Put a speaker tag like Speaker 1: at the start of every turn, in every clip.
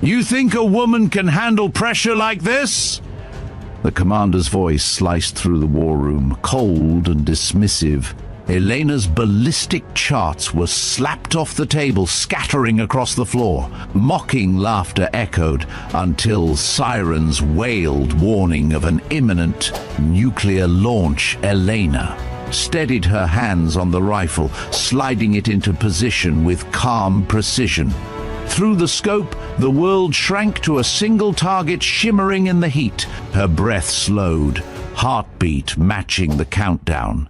Speaker 1: You think a woman can handle pressure like this? The commander's voice sliced through the war room, cold and dismissive. Elena's ballistic charts were slapped off the table, scattering across the floor. Mocking laughter echoed until sirens wailed warning of an imminent nuclear launch. Elena steadied her hands on the rifle, sliding it into position with calm precision. Through the scope, the world shrank to a single target shimmering in the heat. Her breath slowed, heartbeat matching the countdown.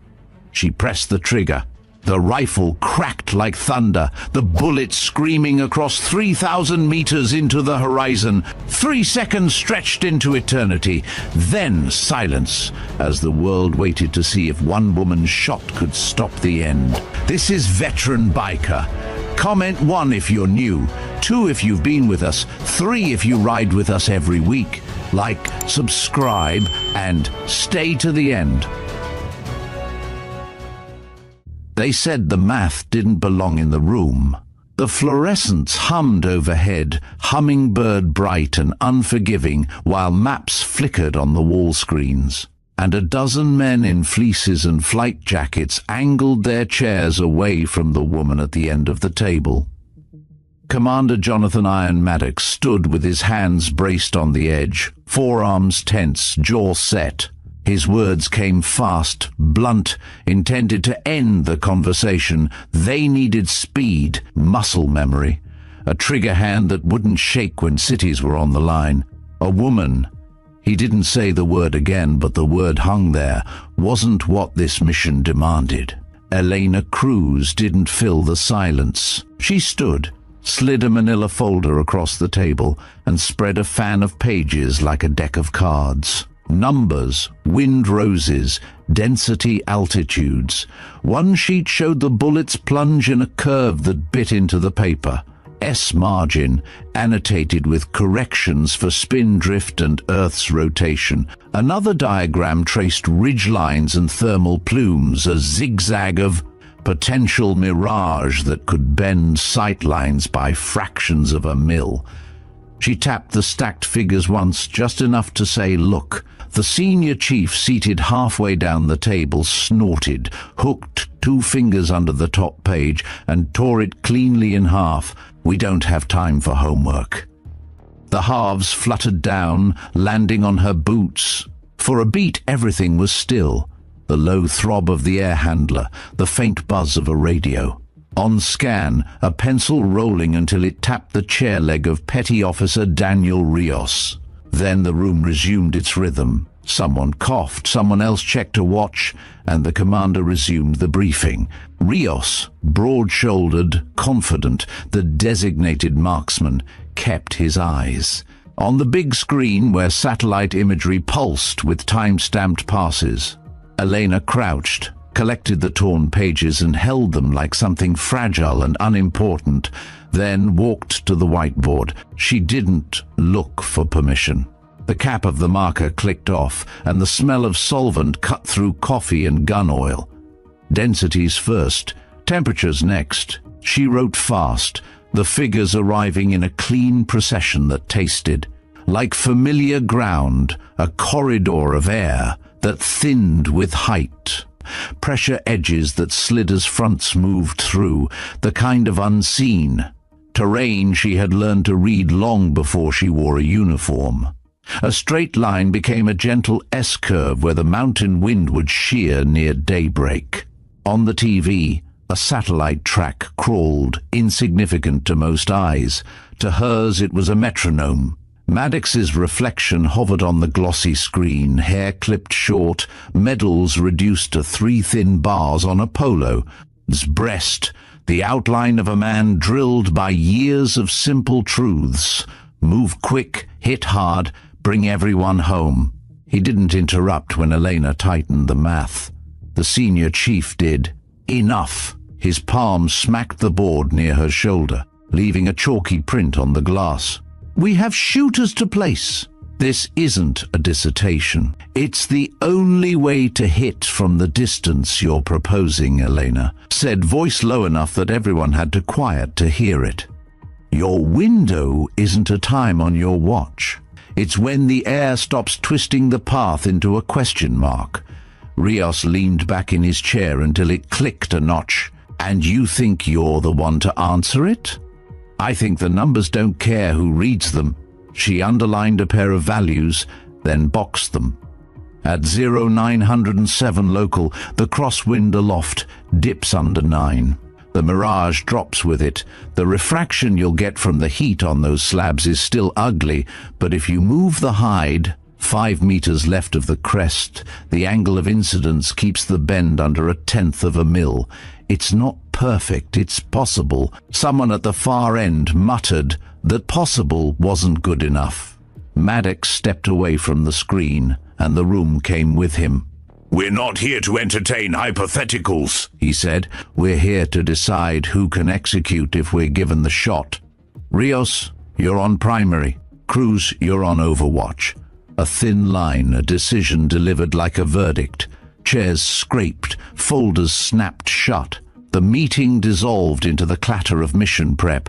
Speaker 1: She pressed the trigger. The rifle cracked like thunder, the bullet screaming across 3,000 meters into the horizon. 3 seconds stretched into eternity. Then silence, as the world waited to see if one woman's shot could stop the end. This is Veteran Biker. Comment 1 if you're new, 2 if you've been with us, 3 if you ride with us every week. Like, subscribe, and stay to the end. They said the math didn't belong in the room. The fluorescents hummed overhead, hummingbird bright and unforgiving, while maps flickered on the wall screens. And a dozen men in fleeces and flight jackets angled their chairs away from the woman at the end of the table. Commander Jonathan Iron Maddox stood with his hands braced on the edge, forearms tense, jaw set. His words came fast, blunt, intended to end the conversation. They needed speed, muscle memory, a trigger hand that wouldn't shake when cities were on the line. A woman, he didn't say the word again, but the word hung there, wasn't what this mission demanded. Elena Cruz didn't fill the silence. She stood, slid a manila folder across the table, and spread a fan of pages like a deck of cards. Numbers, wind roses, density altitudes. One sheet showed the bullets plunge in a curve that bit into the paper. S margin, annotated with corrections for spin drift and Earth's rotation. Another diagram traced ridgelines and thermal plumes, a zigzag of potential mirage that could bend sight lines by fractions of a mil. She tapped the stacked figures once, just enough to say, "Look." The senior chief, seated halfway down the table, snorted, hooked 2 fingers under the top page, and tore it cleanly in half. "We don't have time for homework." The halves fluttered down, landing on her boots. For a beat, everything was still. The low throb of the air handler, the faint buzz of a radio. On scan, a pencil rolling until it tapped the chair leg of Petty Officer Daniel Rios. Then the room resumed its rhythm. Someone coughed, someone else checked a watch, and the commander resumed the briefing. Rios, broad-shouldered, confident, the designated marksman, kept his eyes on the big screen where satellite imagery pulsed with time-stamped passes. Elena crouched, collected the torn pages and held them like something fragile and unimportant, then walked to the whiteboard. She didn't look for permission. The cap of the marker clicked off, and the smell of solvent cut through coffee and gun oil. Densities first, temperatures next. She wrote fast, the figures arriving in a clean procession that tasted like familiar ground, a corridor of air that thinned with height. Pressure edges that slid as fronts moved through, the kind of unseen terrain she had learned to read long before she wore a uniform. A straight line became a gentle S-curve where the mountain wind would shear near daybreak. On the TV, a satellite track crawled, insignificant to most eyes. To hers it was a metronome. Maddox's reflection hovered on the glossy screen, hair clipped short, medals reduced to 3 thin bars on a polo. His breast, the outline of a man drilled by years of simple truths. Move quick, hit hard, bring everyone home. He didn't interrupt when Elena tightened the math. The senior chief did. Enough. His palm smacked the board near her shoulder, leaving a chalky print on the glass. We have shooters to place. This isn't a dissertation. It's the only way to hit from the distance you're proposing, Elena, said, voice low enough that everyone had to quiet to hear it. Your window isn't a time on your watch. It's when the air stops twisting the path into a question mark. Rios leaned back in his chair until it clicked a notch. And you think you're the one to answer it? I think the numbers don't care who reads them. She underlined a pair of values, then boxed them. At 0907 local, the crosswind aloft dips under 9. The mirage drops with it. The refraction you'll get from the heat on those slabs is still ugly, but if you move the hide 5 meters left of the crest, the angle of incidence keeps the bend under 1/10 of a mil. It's not perfect, it's possible. Someone at the far end muttered that possible wasn't good enough. Maddox stepped away from the screen, and the room came with him. "We're not here to entertain hypotheticals," he said. "We're here to decide who can execute if we're given the shot. Rios, you're on primary. Cruz, you're on overwatch." A thin line, a decision delivered like a verdict. Chairs scraped, folders snapped shut. The meeting dissolved into the clatter of mission prep.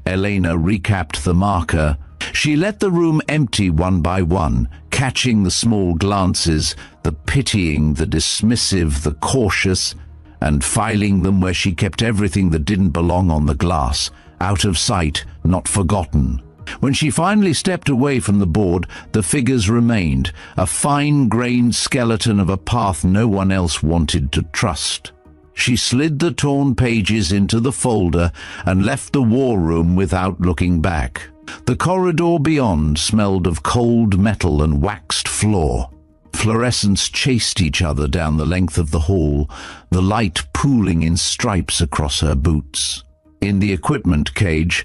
Speaker 1: Elena recapped the marker. She let the room empty one by one, catching the small glances, the pitying, the dismissive, the cautious, and filing them where she kept everything that didn't belong on the glass, out of sight, not forgotten. When she finally stepped away from the board, the figures remained, a fine-grained skeleton of a path no one else wanted to trust. She slid the torn pages into the folder and left the war room without looking back. The corridor beyond smelled of cold metal and waxed floor. Fluorescents chased each other down the length of the hall, the light pooling in stripes across her boots. In the equipment cage,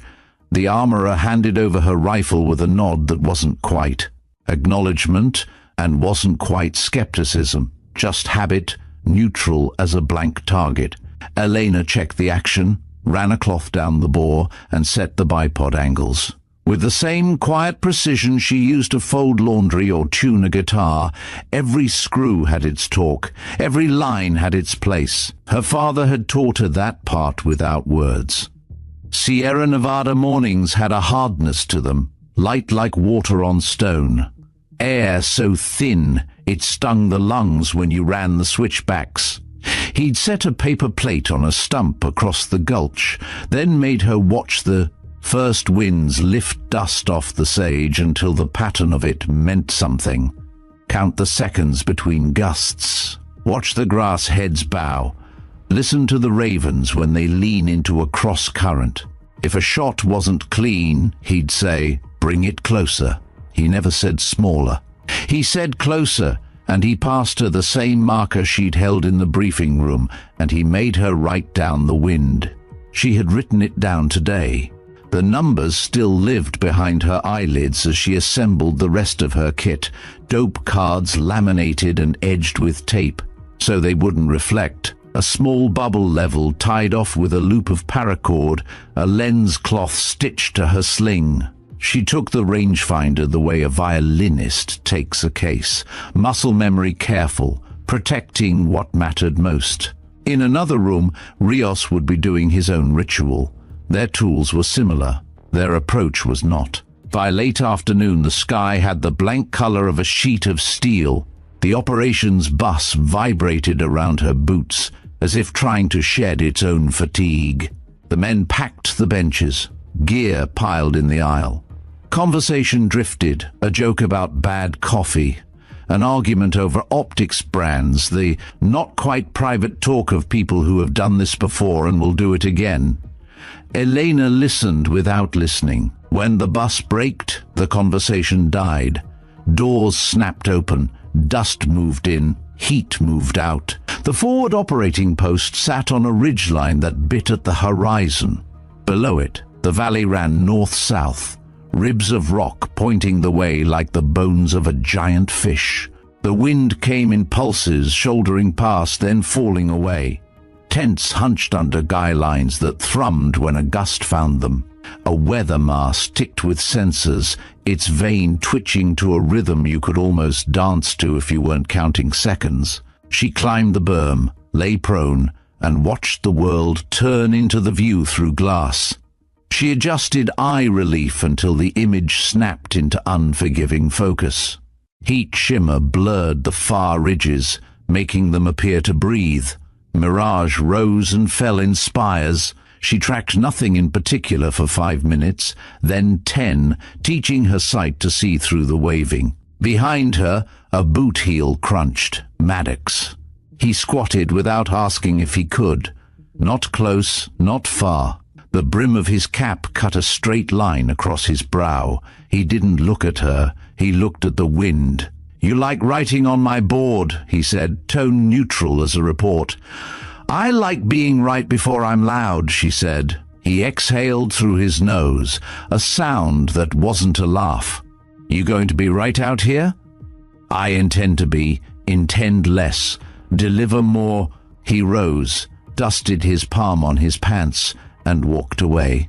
Speaker 1: the armorer handed over her rifle with a nod that wasn't quite acknowledgement and wasn't quite skepticism, just habit, neutral as a blank target. Elena checked the action, ran a cloth down the bore, and set the bipod angles. With the same quiet precision she used to fold laundry or tune a guitar, every screw had its torque, every line had its place. Her father had taught her that part without words. Sierra Nevada mornings had a hardness to them, light like water on stone. Air so thin it stung the lungs when you ran the switchbacks. He'd set a paper plate on a stump across the gulch, then made her watch the first winds lift dust off the sage until the pattern of it meant something. Count the seconds between gusts. Watch the grass heads bow. Listen to the ravens when they lean into a cross current. If a shot wasn't clean, he'd say, "Bring it closer." He never said smaller. He said closer, and he passed her the same marker she'd held in the briefing room, and he made her write down the wind. She had written it down today. The numbers still lived behind her eyelids as she assembled the rest of her kit, dope cards laminated and edged with tape, so they wouldn't reflect. A small bubble level tied off with a loop of paracord, a lens cloth stitched to her sling. She took the rangefinder the way a violinist takes a case, muscle memory careful, protecting what mattered most. In another room, Rios would be doing his own ritual. Their tools were similar. Their approach was not. By late afternoon, the sky had the blank color of a sheet of steel. The operations bus vibrated around her boots, as if trying to shed its own fatigue. The men packed the benches, gear piled in the aisle. Conversation drifted, a joke about bad coffee, an argument over optics brands, the not-quite-private talk of people who have done this before and will do it again. Elena listened without listening. When the bus braked, the conversation died. Doors snapped open, dust moved in, heat moved out. The forward operating post sat on a ridgeline that bit at the horizon. Below it, the valley ran north-south, ribs of rock pointing the way like the bones of a giant fish. The wind came in pulses, shouldering past, then falling away. Tents hunched under guy lines that thrummed when a gust found them. A weather mast ticked with sensors, its vane twitching to a rhythm you could almost dance to if you weren't counting seconds. She climbed the berm, lay prone, and watched the world turn into the view through glass. She adjusted eye relief until the image snapped into unforgiving focus. Heat shimmer blurred the far ridges, making them appear to breathe. Mirage rose and fell in spires. She tracked nothing in particular for 5 minutes, then 10, teaching her sight to see through the waving. Behind her, a boot heel crunched. Maddox. He squatted without asking if he could. Not close, not far. The brim of his cap cut a straight line across his brow. He didn't look at her. He looked at the wind. "You like writing on my board," he said, tone neutral as a report. "I like being right before I'm loud," she said. He exhaled through his nose, a sound that wasn't a laugh. "You going to be right out here?" "I intend to be. Intend less. Deliver more." He rose, dusted his palm on his pants, and walked away.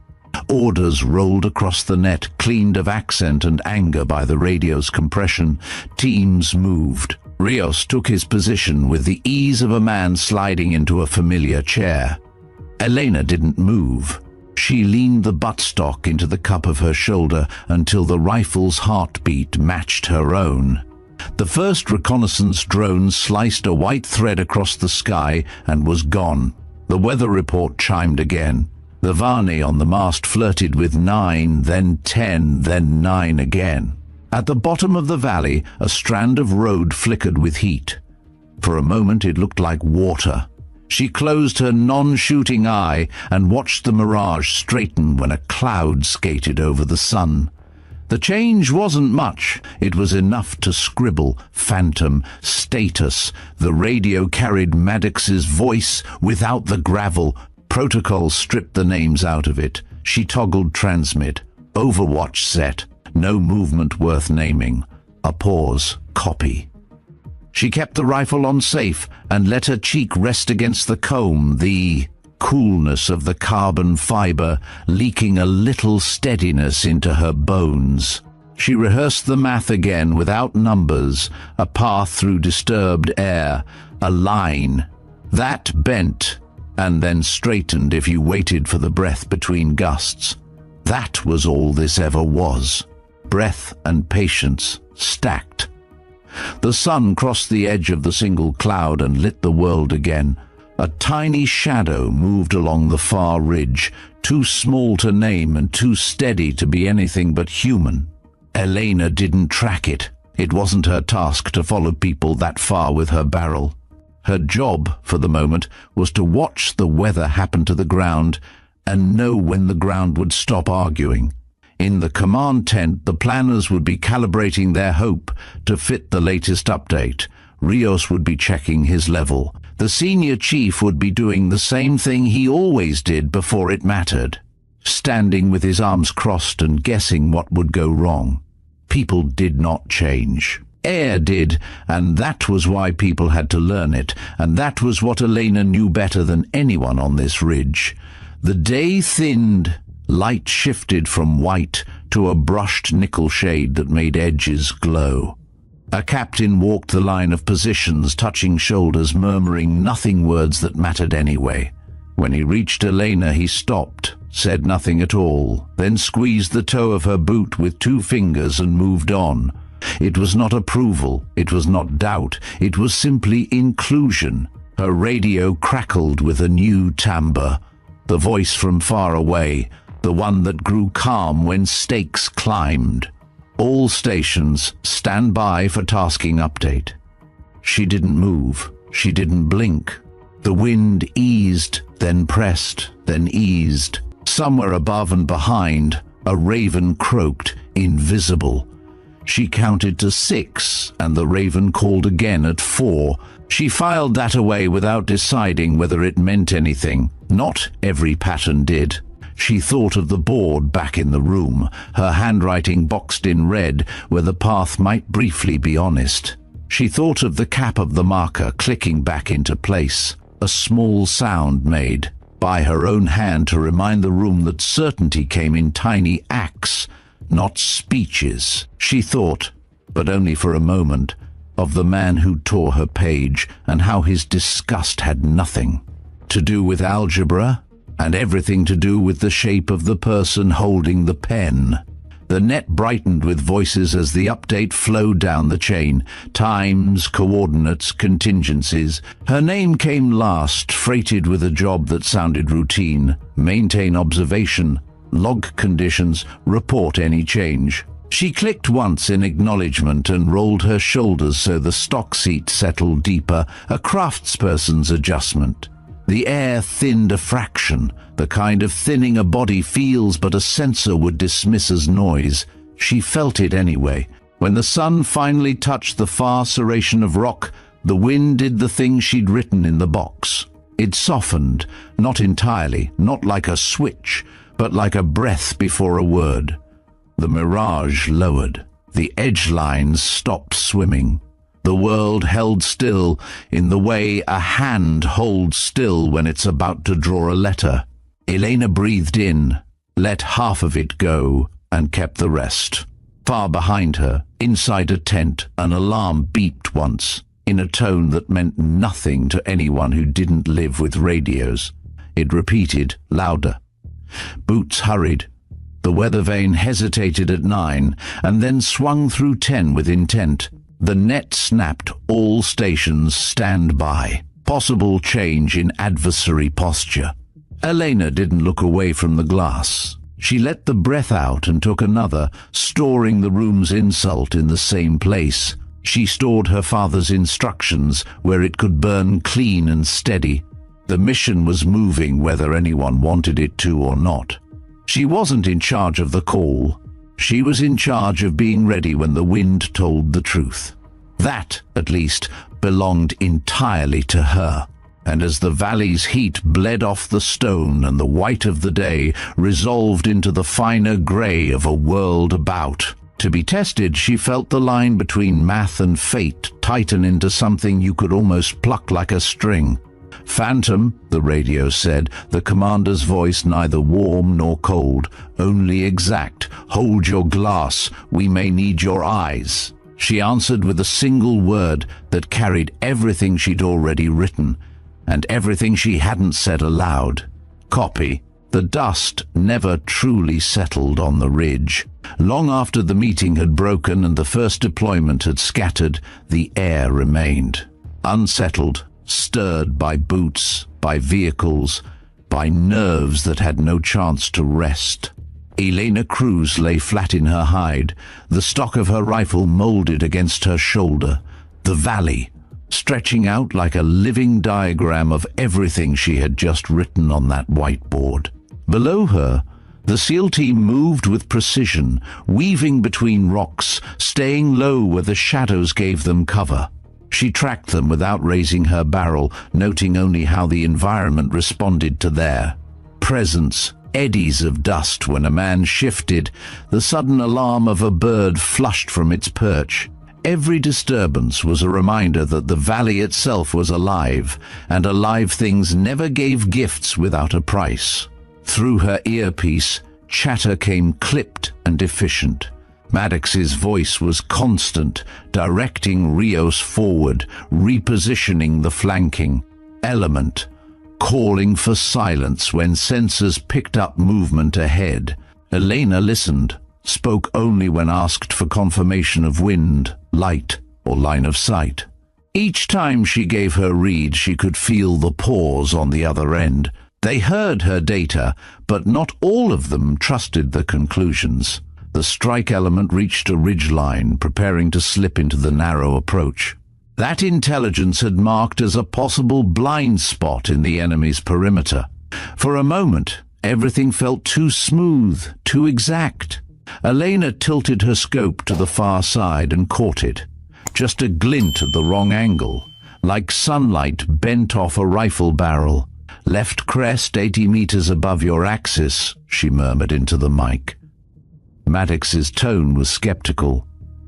Speaker 1: Orders rolled across the net, cleaned of accent and anger by the radio's compression. Teams moved. Rios took his position with the ease of a man sliding into a familiar chair. Elena didn't move. She leaned the buttstock into the cup of her shoulder until the rifle's heartbeat matched her own. The first reconnaissance drone sliced a white thread across the sky and was gone. The weather report chimed again. The Varney on the mast flirted with 9, then 10, then 9 again. At the bottom of the valley, a strand of road flickered with heat. For a moment it looked like water. She closed her non-shooting eye and watched the mirage straighten when a cloud skated over the sun. The change wasn't much. It was enough to scribble phantom, status. The radio carried Maddox's voice without the gravel. Protocol stripped the names out of it. She toggled transmit. Overwatch set. No movement worth naming. A pause. Copy. She kept the rifle on safe and let her cheek rest against the comb, the coolness of the carbon fiber leaking a little steadiness into her bones. She rehearsed the math again without numbers, a path through disturbed air, a line. That bent and then straightened if you waited for the breath between gusts. That was all this ever was. Breath and patience stacked. The sun crossed the edge of the single cloud and lit the world again. A tiny shadow moved along the far ridge, too small to name and too steady to be anything but human. Elena didn't track it. It wasn't her task to follow people that far with her barrel. Her job, for the moment, was to watch the weather happen to the ground and know when the ground would stop arguing. In the command tent, the planners would be calibrating their hope to fit the latest update. Rios would be checking his level. The senior chief would be doing the same thing he always did before it mattered, standing with his arms crossed and guessing what would go wrong. People did not change. Air did, and that was why people had to learn it, and that was what Elena knew better than anyone on this ridge. The day thinned. Light shifted from white to a brushed nickel shade that made edges glow. A captain walked the line of positions, touching shoulders, murmuring nothing words that mattered anyway. When he reached Elena, he stopped, said nothing at all, then squeezed the toe of her boot with 2 fingers and moved on. It was not approval, it was not doubt, it was simply inclusion. Her radio crackled with a new timbre. The voice from far away, the one that grew calm when stakes climbed. All stations, stand by for tasking update. She didn't move. She didn't blink. The wind eased, then pressed, then eased. Somewhere above and behind, a raven croaked, invisible. She counted to 6, and the raven called again at 4. She filed that away without deciding whether it meant anything. Not every pattern did. She thought of the board back in the room, her handwriting boxed in red where the path might briefly be honest. She thought of the cap of the marker clicking back into place, a small sound made by her own hand to remind the room that certainty came in tiny acts, not speeches. She thought, but only for a moment, of the man who tore her page and how his disgust had nothing to do with algebra, and everything to do with the shape of the person holding the pen. The net brightened with voices as the update flowed down the chain. Times, coordinates, contingencies. Her name came last, freighted with a job that sounded routine. Maintain observation, log conditions, report any change. She clicked once in acknowledgement and rolled her shoulders so the stock seat settled deeper, a craftsperson's adjustment. The air thinned a fraction, the kind of thinning a body feels but a sensor would dismiss as noise. She felt it anyway. When the sun finally touched the far serration of rock, the wind did the thing she'd written in the box. It softened, not entirely, not like a switch, but like a breath before a word. The mirage lowered. The edge lines stopped swimming. The world held still in the way a hand holds still when it's about to draw a letter. Elena breathed in, let half of it go, and kept the rest. Far behind her, inside a tent, an alarm beeped once, in a tone that meant nothing to anyone who didn't live with radios. It repeated, louder. Boots hurried. The weather vane hesitated at 9, and then swung through 10 with intent. The net snapped, all stations stand by. Possible change in adversary posture. Elena didn't look away from the glass. She let the breath out and took another, storing the room's insult in the same place. She stored her father's instructions where it could burn clean and steady. The mission was moving whether anyone wanted it to or not. She wasn't in charge of the call. She was in charge of being ready when the wind told the truth. That, at least, belonged entirely to her. And as the valley's heat bled off the stone and the white of the day resolved into the finer grey of a world about, to be tested, she felt the line between math and fate tighten into something you could almost pluck like a string. Phantom, the radio said, the commander's voice neither warm nor cold, only exact. Hold your glass, we may need your eyes. She answered with a single word that carried everything she'd already written, and everything she hadn't said aloud. Copy. The dust never truly settled on the ridge. Long after the meeting had broken and the first deployment had scattered, the air remained. Unsettled, stirred by boots, by vehicles, by nerves that had no chance to rest. Elena Cruz lay flat in her hide, the stock of her rifle molded against her shoulder. The valley, stretching out like a living diagram of everything she had just written on that whiteboard. Below her, the SEAL team moved with precision, weaving between rocks, staying low where the shadows gave them cover. She tracked them without raising her barrel, noting only how the environment responded to their presence. Eddies of dust when a man shifted, the sudden alarm of a bird flushed from its perch. Every disturbance was a reminder that the valley itself was alive, and alive things never gave gifts without a price. Through her earpiece, chatter came clipped and efficient. Maddox's voice was constant, directing Rios forward, repositioning the flanking element, calling for silence when sensors picked up movement ahead. Elena listened, spoke only when asked for confirmation of wind, light, or line of sight. Each time she gave her read, she could feel the pause on the other end. They heard her data, but not all of them trusted the conclusions. The strike element reached a ridgeline, preparing to slip into the narrow approach. That intelligence had marked as a possible blind spot in the enemy's perimeter. For a moment, everything felt too smooth, too exact. Elena tilted her scope to the far side and caught it. Just a glint at the wrong angle, like sunlight bent off a rifle barrel. Left crest 80 meters above your axis, she murmured into the mic. Maddox's tone was skeptical.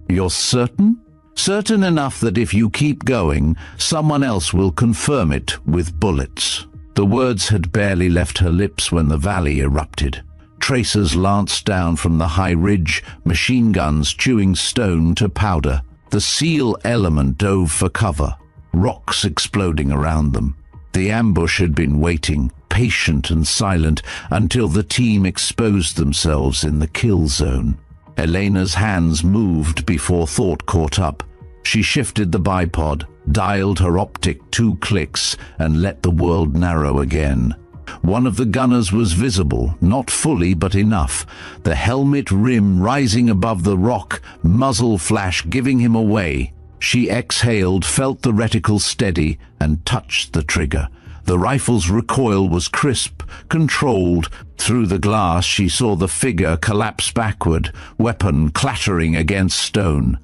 Speaker 1: You're certain? Certain enough that if you keep going, someone else will confirm it with bullets. The words had barely left her lips when the valley erupted. Tracers lanced down from the high ridge, machine guns chewing stone to powder. The SEAL element dove for cover, rocks exploding around them. The ambush had been waiting, patient and silent, until the team exposed themselves in the kill zone. Elena's hands moved before thought caught up. She shifted the bipod, dialed her optic 2 clicks, and let the world narrow again. One of the gunners was visible, not fully but enough, the helmet rim rising above the rock, muzzle flash giving him away. She exhaled, felt the reticle steady, and touched the trigger. The rifle's recoil was crisp, controlled. Through the glass she saw the figure collapse backward, weapon clattering against stone.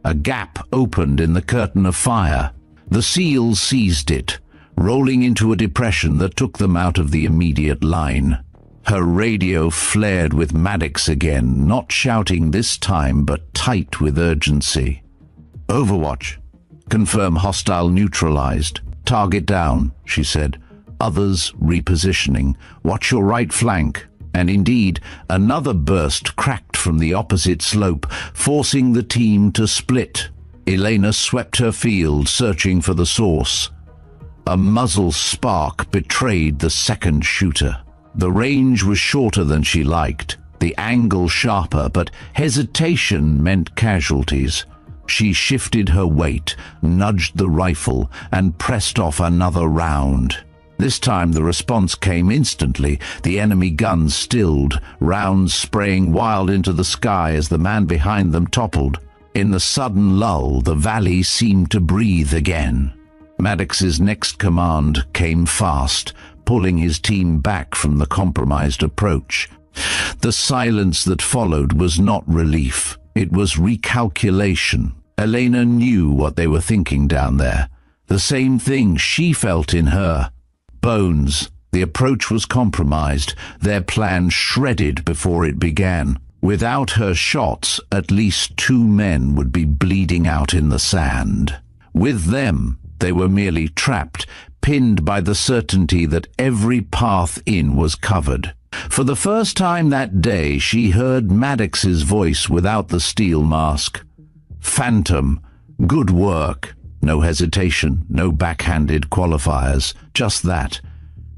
Speaker 1: A gap opened in the curtain of fire. The SEALs seized it, rolling into a depression that took them out of the immediate line. Her radio flared with Maddox again, not shouting this time but tight with urgency. "Overwatch. Confirm hostile neutralized. Target down," she said. "Others repositioning. Watch your right flank." And indeed, another burst cracked from the opposite slope, forcing the team to split. Elena swept her field, searching for the source. A muzzle spark betrayed the second shooter. The range was shorter than she liked, the angle sharper, but hesitation meant casualties. She shifted her weight, nudged the rifle, and pressed off another round. This time the response came instantly. The enemy guns stilled, rounds spraying wild into the sky as the man behind them toppled. In the sudden lull, the valley seemed to breathe again. Maddox's next command came fast, pulling his team back from the compromised approach. The silence that followed was not relief. It was recalculation. Elena knew what they were thinking down there. The same thing she felt in her. Bones. The approach was compromised, their plan shredded before it began. Without her shots, at least 2 men would be bleeding out in the sand. With them, they were merely trapped, pinned by the certainty that every path in was covered. For the first time that day, she heard Maddox's voice without the steel mask. "Phantom, good work." No hesitation, no backhanded qualifiers, just that.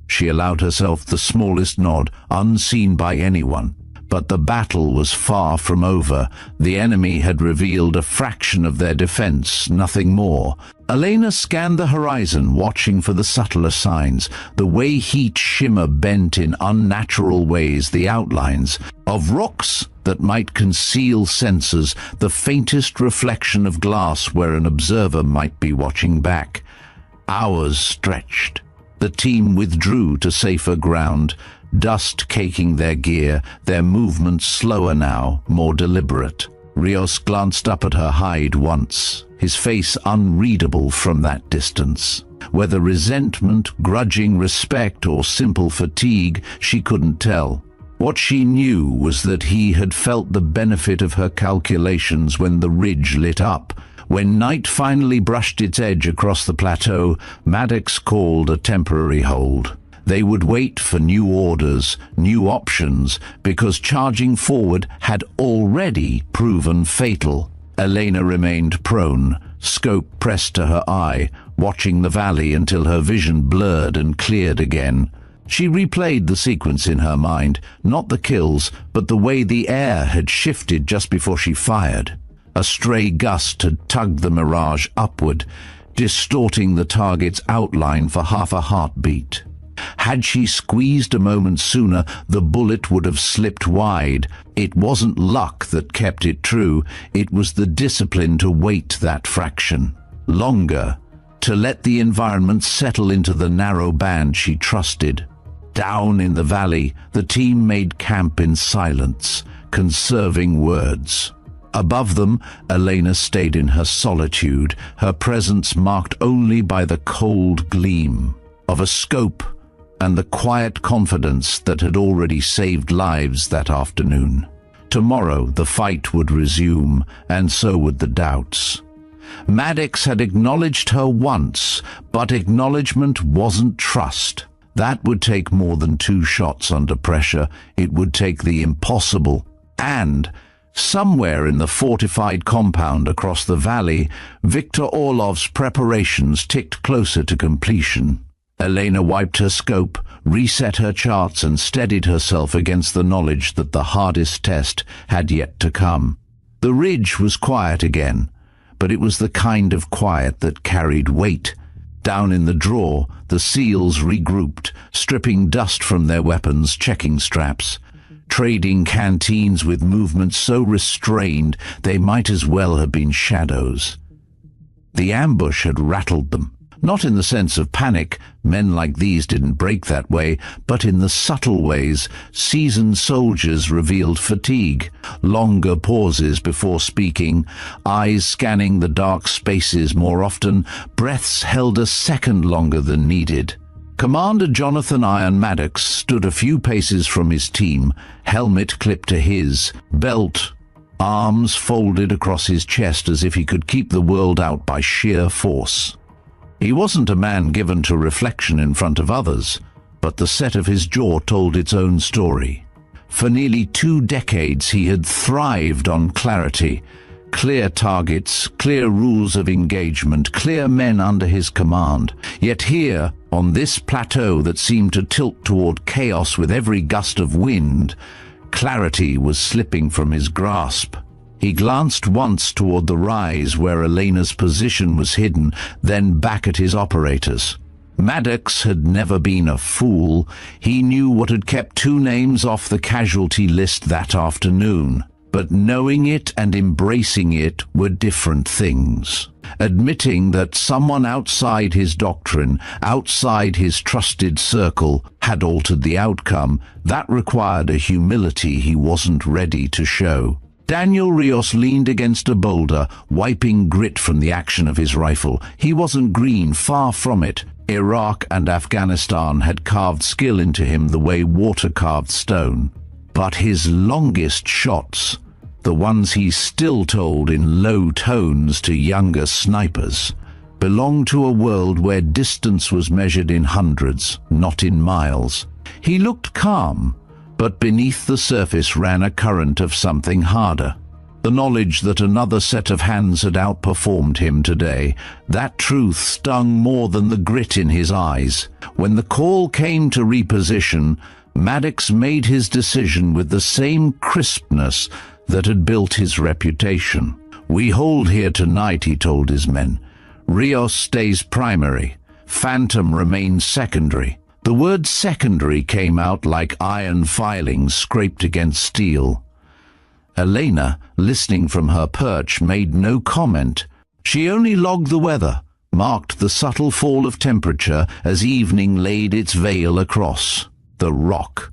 Speaker 1: She allowed herself the smallest nod, unseen by anyone. But the battle was far from over. The enemy had revealed a fraction of their defense, nothing more. Elena scanned the horizon, watching for the subtler signs, the way heat shimmer bent in unnatural ways the outlines of rocks that might conceal sensors, the faintest reflection of glass where an observer might be watching back. Hours stretched. The team withdrew to safer ground, dust caking their gear, their movements slower now, more deliberate. Rios glanced up at her hide once, his face unreadable from that distance. Whether resentment, grudging respect, or simple fatigue, she couldn't tell. What she knew was that he had felt the benefit of her calculations when the ridge lit up. When night finally brushed its edge across the plateau, Maddox called a temporary hold. They would wait for new orders, new options, because charging forward had already proven fatal. Elena remained prone, scope pressed to her eye, watching the valley until her vision blurred and cleared again. She replayed the sequence in her mind, not the kills, but the way the air had shifted just before she fired. A stray gust had tugged the Mirage upward, distorting the target's outline for half a heartbeat. Had she squeezed a moment sooner, the bullet would have slipped wide. It wasn't luck that kept it true, it was the discipline to wait that fraction. Longer, to let the environment settle into the narrow band she trusted. Down in the valley, the team made camp in silence, conserving words. Above them, Elena stayed in her solitude, her presence marked only by the cold gleam of a scope and the quiet confidence that had already saved lives that afternoon. Tomorrow the fight would resume, and so would the doubts. Maddox had acknowledged her once, but acknowledgement wasn't trust. That would take more than 2 shots under pressure. It would take the impossible. And somewhere in the fortified compound across the valley, Viktor Orlov's preparations ticked closer to completion. Elena wiped her scope, reset her charts, and steadied herself against the knowledge that the hardest test had yet to come. The ridge was quiet again, but it was the kind of quiet that carried weight. Down in the draw, the SEALs regrouped, stripping dust from their weapons, checking straps, trading canteens with movements so restrained they might as well have been shadows. The ambush had rattled them. Not in the sense of panic, men like these didn't break that way, but in the subtle ways seasoned soldiers revealed fatigue, longer pauses before speaking, eyes scanning the dark spaces more often, breaths held a second longer than needed. Commander Jonathan Iron Maddox stood a few paces from his team, helmet clipped to his, belt, arms folded across his chest as if he could keep the world out by sheer force. He wasn't a man given to reflection in front of others, but the set of his jaw told its own story. For nearly 2 decades he had thrived on clarity, clear targets, clear rules of engagement, clear men under his command. Yet here, on this plateau that seemed to tilt toward chaos with every gust of wind, clarity was slipping from his grasp. He glanced once toward the rise where Elena's position was hidden, then back at his operators. Maddox had never been a fool. He knew what had kept 2 names off the casualty list that afternoon. But knowing it and embracing it were different things. Admitting that someone outside his doctrine, outside his trusted circle, had altered the outcome, that required a humility he wasn't ready to show. Daniel Rios leaned against a boulder, wiping grit from the action of his rifle. He wasn't green, far from it. Iraq and Afghanistan had carved skill into him the way water carved stone. But his longest shots, the ones he still told in low tones to younger snipers, belonged to a world where distance was measured in hundreds, not in miles. He looked calm, but beneath the surface ran a current of something harder. The knowledge that another set of hands had outperformed him today. That truth stung more than the grit in his eyes. When the call came to reposition, Maddox made his decision with the same crispness that had built his reputation. "We hold here tonight," he told his men. "Rios stays primary. Phantom remains secondary." The word secondary came out like iron filings scraped against steel. Elena, listening from her perch, made no comment. She only logged the weather, marked the subtle fall of temperature as evening laid its veil across the rock,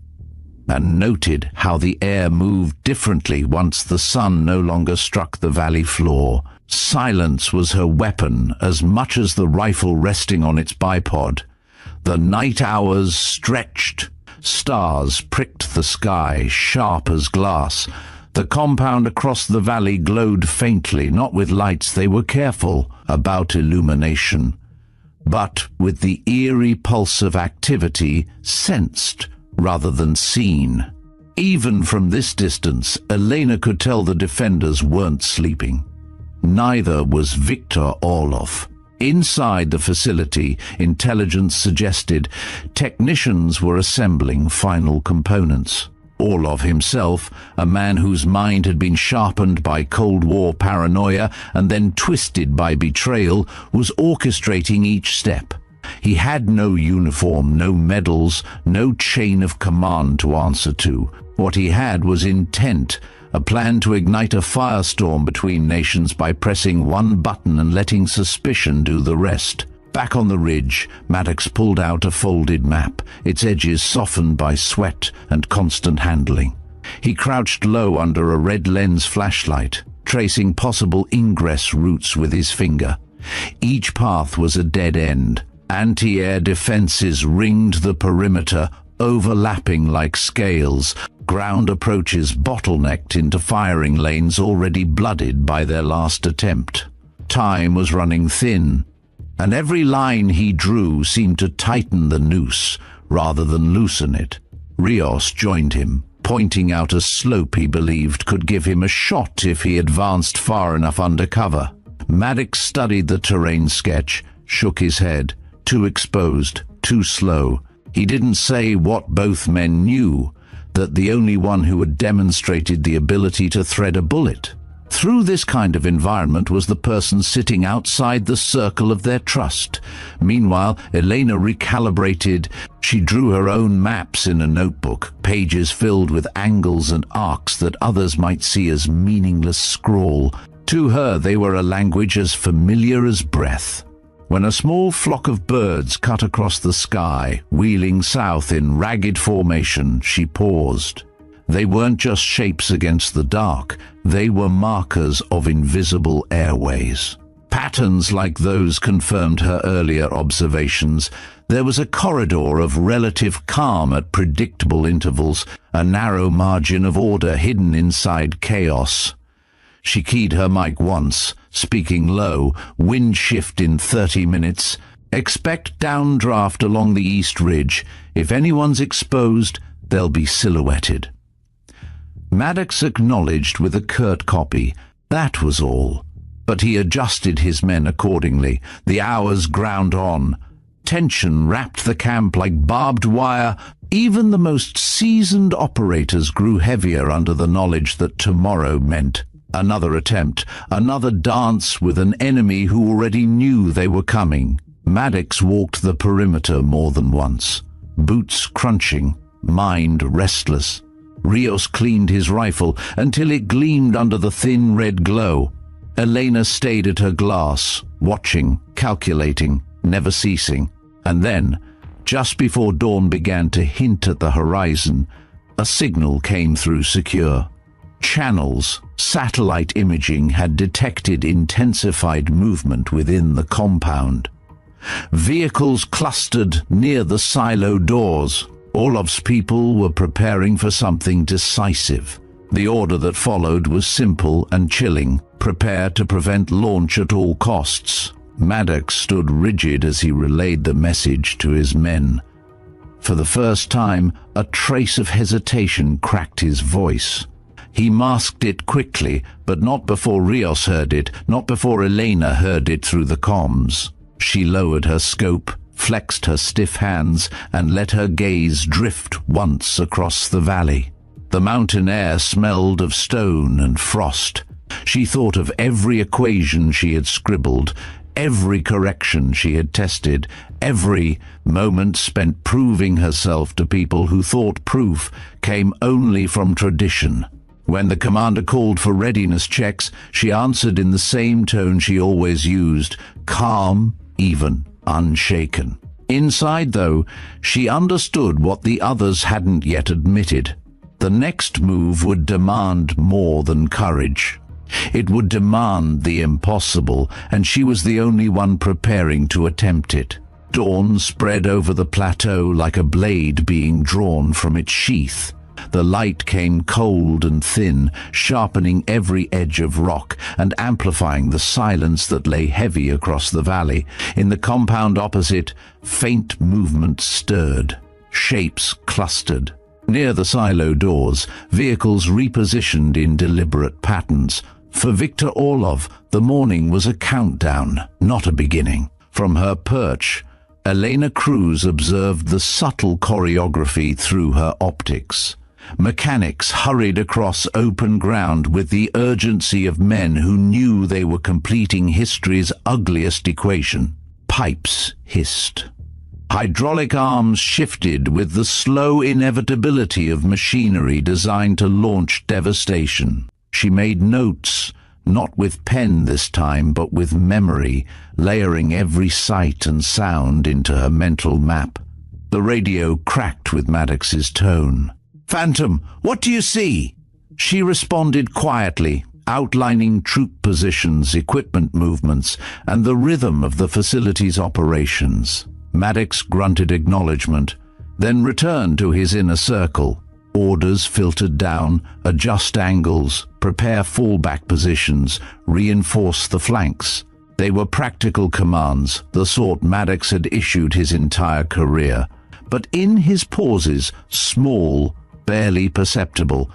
Speaker 1: and noted how the air moved differently once the sun no longer struck the valley floor. Silence was her weapon as much as the rifle resting on its bipod. The night hours stretched. Stars pricked the sky, sharp as glass. The compound across the valley glowed faintly, not with lights. They were careful about illumination, but with the eerie pulse of activity sensed rather than seen. Even from this distance, Elena could tell the defenders weren't sleeping. Neither was Viktor Orlov. Inside the facility, intelligence suggested technicians were assembling final components. Orlov himself, a man whose mind had been sharpened by Cold War paranoia and then twisted by betrayal, was orchestrating each step. He had no uniform, no medals, no chain of command to answer to. What he had was intent, a plan to ignite a firestorm between nations by pressing one button and letting suspicion do the rest. Back on the ridge, Maddox pulled out a folded map, its edges softened by sweat and constant handling. He crouched low under a red lens flashlight, tracing possible ingress routes with his finger. Each path was a dead end. Anti-air defenses ringed the perimeter, overlapping like scales. Ground approaches bottlenecked into firing lanes already blooded by their last attempt. Time was running thin, and every line he drew seemed to tighten the noose rather than loosen it. Rios joined him, pointing out a slope he believed could give him a shot if he advanced far enough under cover. Maddox studied the terrain sketch, shook his head. Too exposed, too slow. He didn't say what both men knew, that the only one who had demonstrated the ability to thread a bullet through this kind of environment was the person sitting outside the circle of their trust. Meanwhile, Elena recalibrated. She drew her own maps in a notebook, pages filled with angles and arcs that others might see as meaningless scrawl. To her, they were a language as familiar as breath. When a small flock of birds cut across the sky, wheeling south in ragged formation, she paused. They weren't just shapes against the dark, they were markers of invisible airways. Patterns like those confirmed her earlier observations. There was a corridor of relative calm at predictable intervals, a narrow margin of order hidden inside chaos. She keyed her mic once, speaking low. Wind shift in 30 minutes. Expect downdraft along the East Ridge. If anyone's exposed, they'll be silhouetted. Maddox acknowledged with a curt copy. That was all. But he adjusted his men accordingly. The hours ground on. Tension wrapped the camp like barbed wire. Even the most seasoned operators grew heavier under the knowledge that tomorrow meant another attempt, another dance with an enemy who already knew they were coming. Maddox walked the perimeter more than once, boots crunching, mind restless. Rios cleaned his rifle until it gleamed under the thin red glow. Elena stayed at her glass, watching, calculating, never ceasing. And then, just before dawn began to hint at the horizon, a signal came through secure. Channels, satellite imaging had detected intensified movement within the compound. Vehicles clustered near the silo doors. Orlov's people were preparing for something decisive. The order that followed was simple and chilling: prepare to prevent launch at all costs. Maddox stood rigid as he relayed the message to his men. For the first time, a trace of hesitation cracked his voice. He masked it quickly, but not before Rios heard it, not before Elena heard it through the comms. She lowered her scope, flexed her stiff hands, and let her gaze drift once across the valley. The mountain air smelled of stone and frost. She thought of every equation she had scribbled, every correction she had tested, every moment spent proving herself to people who thought proof came only from tradition. When the commander called for readiness checks, she answered in the same tone she always used, calm, even, unshaken. Inside, though, she understood what the others hadn't yet admitted. The next move would demand more than courage. It would demand the impossible, and she was the only one preparing to attempt it. Dawn spread over the plateau like a blade being drawn from its sheath. The light came cold and thin, sharpening every edge of rock and amplifying the silence that lay heavy across the valley. In the compound opposite, faint movement stirred. Shapes clustered. Near the silo doors, vehicles repositioned in deliberate patterns. For Victor Orlov, the morning was a countdown, not a beginning. From her perch, Elena Cruz observed the subtle choreography through her optics. Mechanics hurried across open ground with the urgency of men who knew they were completing history's ugliest equation. Pipes hissed. Hydraulic arms shifted with the slow inevitability of machinery designed to launch devastation. She made notes, not with pen this time, but with memory, layering every sight and sound into her mental map. The radio cracked with Maddox's tone. "Phantom, what do you see?" She responded quietly, outlining troop positions, equipment movements, and the rhythm of the facility's operations. Maddox grunted acknowledgement, then returned to his inner circle. Orders filtered down: adjust angles, prepare fallback positions, reinforce the flanks. They were practical commands, the sort Maddox had issued his entire career. But in his pauses, small, barely perceptible,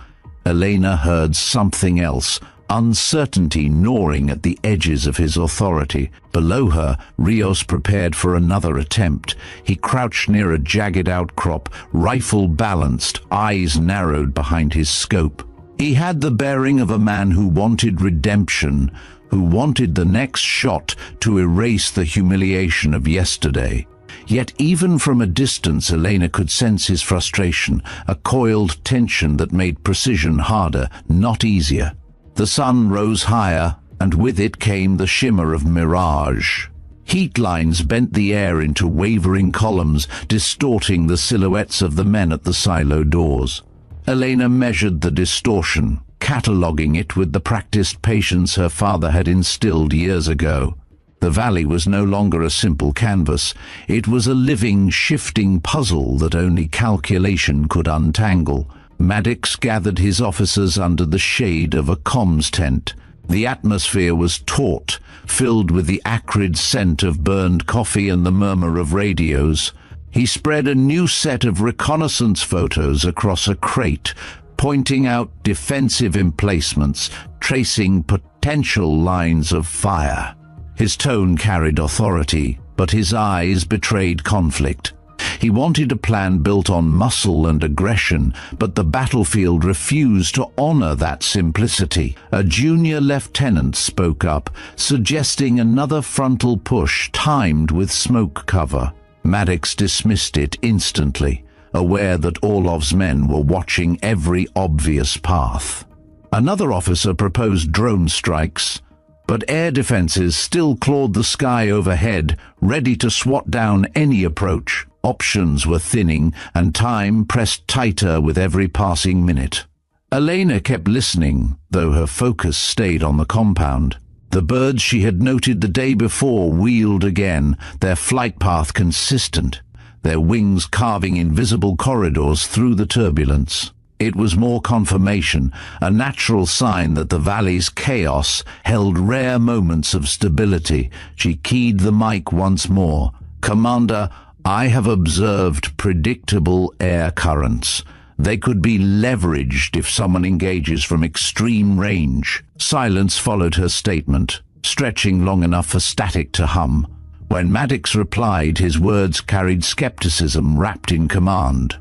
Speaker 1: Elena heard something else, uncertainty gnawing at the edges of his authority. Below her, Rios prepared for another attempt. He crouched near a jagged outcrop, rifle balanced, eyes narrowed behind his scope. He had the bearing of a man who wanted redemption, who wanted the next shot to erase the humiliation of yesterday. Yet even from a distance, Elena could sense his frustration, a coiled tension that made precision harder, not easier. The sun rose higher, and with it came the shimmer of mirage. Heat lines bent the air into wavering columns, distorting the silhouettes of the men at the silo doors. Elena measured the distortion, cataloguing it with the practiced patience her father had instilled years ago. The valley was no longer a simple canvas. It was a living, shifting puzzle that only calculation could untangle. Maddox gathered his officers under the shade of a comms tent. The atmosphere was taut, filled with the acrid scent of burned coffee and the murmur of radios. He spread a new set of reconnaissance photos across a crate, pointing out defensive emplacements, tracing potential lines of fire. His tone carried authority, but his eyes betrayed conflict. He wanted a plan built on muscle and aggression, but the battlefield refused to honor that simplicity. A junior lieutenant spoke up, suggesting another frontal push timed with smoke cover. Maddox dismissed it instantly, aware that Orlov's men were watching every obvious path. Another officer proposed drone strikes, but air defenses still clawed the sky overhead, ready to swat down any approach. Options were thinning, and time pressed tighter with every passing minute. Elena kept listening, though her focus stayed on the compound. The birds she had noted the day before wheeled again, their flight path consistent, their wings carving invisible corridors through the turbulence. It was more confirmation, a natural sign that the valley's chaos held rare moments of stability. She keyed the mic once more. "Commander, I have observed predictable air currents. They could be leveraged if someone engages from extreme range." Silence followed her statement, stretching long enough for static to hum. When Maddox replied, his words carried skepticism wrapped in command.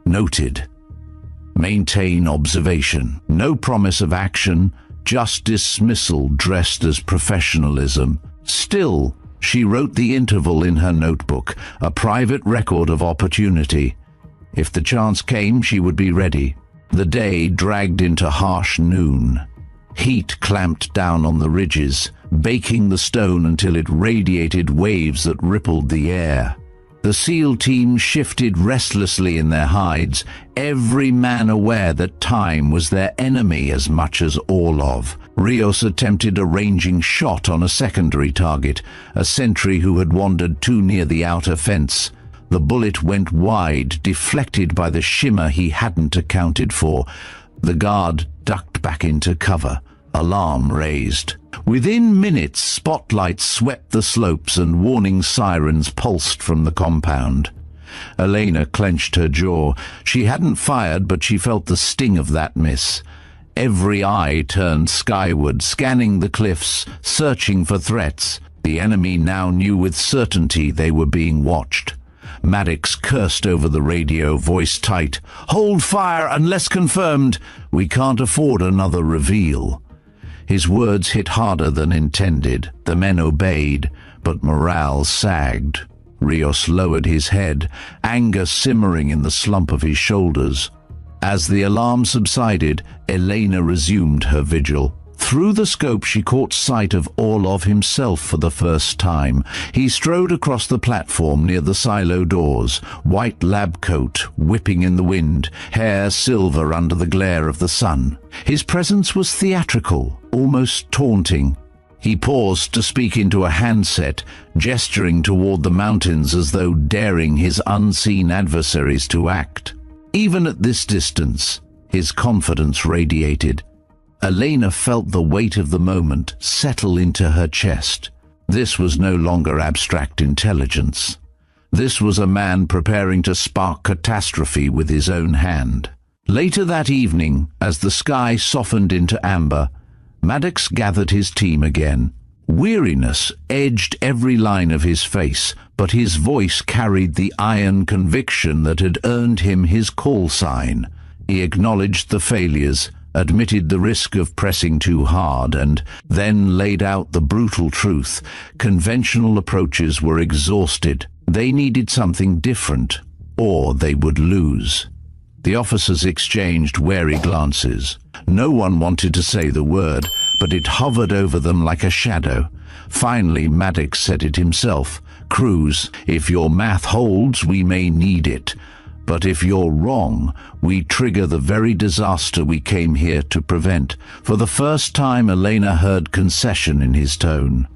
Speaker 1: "Noted. Maintain observation. No promise of action, just dismissal dressed as professionalism." Still, she wrote the interval in her notebook, a private record of opportunity. If the chance came, she would be ready. The day dragged into harsh noon. Heat clamped down on the ridges, baking the stone until it radiated waves that rippled the air. The SEAL team shifted restlessly in their hides, every man aware that time was their enemy as much as Orlov. Rios attempted a ranging shot on a secondary target, a sentry who had wandered too near the outer fence. The bullet went wide, deflected by the shimmer he hadn't accounted for. The guard ducked back into cover. Alarm raised. Within minutes, spotlights swept the slopes and warning sirens pulsed from the compound. Elena clenched her jaw. She hadn't fired, but she felt the sting of that miss. Every eye turned skyward, scanning the cliffs, searching for threats. The enemy now knew with certainty they were being watched. Maddox cursed over the radio, voice tight. "Hold fire unless confirmed. We can't afford another reveal." His words hit harder than intended. The men obeyed, but morale sagged. Rios lowered his head, anger simmering in the slump of his shoulders. As the alarm subsided, Elena resumed her vigil. Through the scope she caught sight of Orlov himself for the first time. He strode across the platform near the silo doors, white lab coat whipping in the wind, hair silver under the glare of the sun. His presence was theatrical, almost taunting. He paused to speak into a handset, gesturing toward the mountains as though daring his unseen adversaries to act. Even at this distance, his confidence radiated. Elena felt the weight of the moment settle into her chest. This was no longer abstract intelligence. This was a man preparing to spark catastrophe with his own hand. Later that evening, as the sky softened into amber, Maddox gathered his team again. Weariness edged every line of his face, but his voice carried the iron conviction that had earned him his call sign. He acknowledged the failures, admitted the risk of pressing too hard, and then laid out the brutal truth. Conventional approaches were exhausted. They needed something different, or they would lose. The officers exchanged wary glances. No one wanted to say the word, but it hovered over them like a shadow. Finally, Maddox said it himself. "Cruz, if your math holds, we may need it. But if you're wrong, we trigger the very disaster we came here to prevent." For the first time, Elena heard concession in his tone.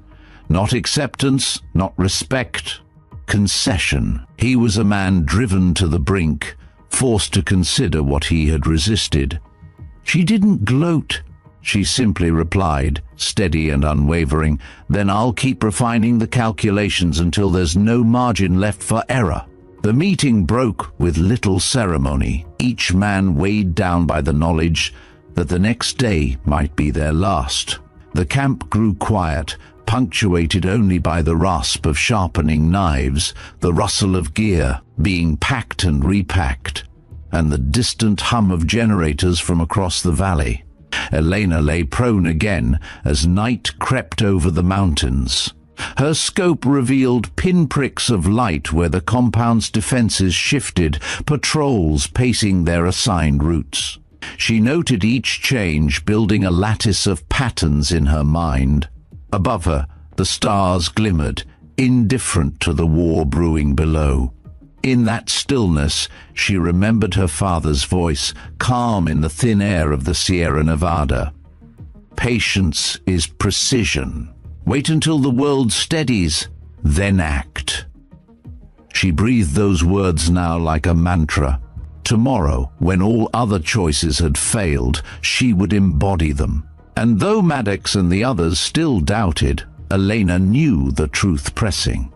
Speaker 1: Not acceptance, not respect. Concession. He was a man driven to the brink, forced to consider what he had resisted. She didn't gloat. She simply replied, steady and unwavering, "Then I'll keep refining the calculations until there's no margin left for error." The meeting broke with little ceremony, each man weighed down by the knowledge that the next day might be their last. The camp grew quiet, punctuated only by the rasp of sharpening knives, the rustle of gear being packed and repacked, and the distant hum of generators from across the valley. Elena lay prone again as night crept over the mountains. Her scope revealed pinpricks of light where the compound's defenses shifted, patrols pacing their assigned routes. She noted each change, building a lattice of patterns in her mind. Above her, the stars glimmered, indifferent to the war brewing below. In that stillness, she remembered her father's voice, calm in the thin air of the Sierra Nevada. "Patience is precision. Wait until the world steadies, then act." She breathed those words now like a mantra. Tomorrow, when all other choices had failed, she would embody them. And though Maddox and the others still doubted, Elena knew the truth pressing.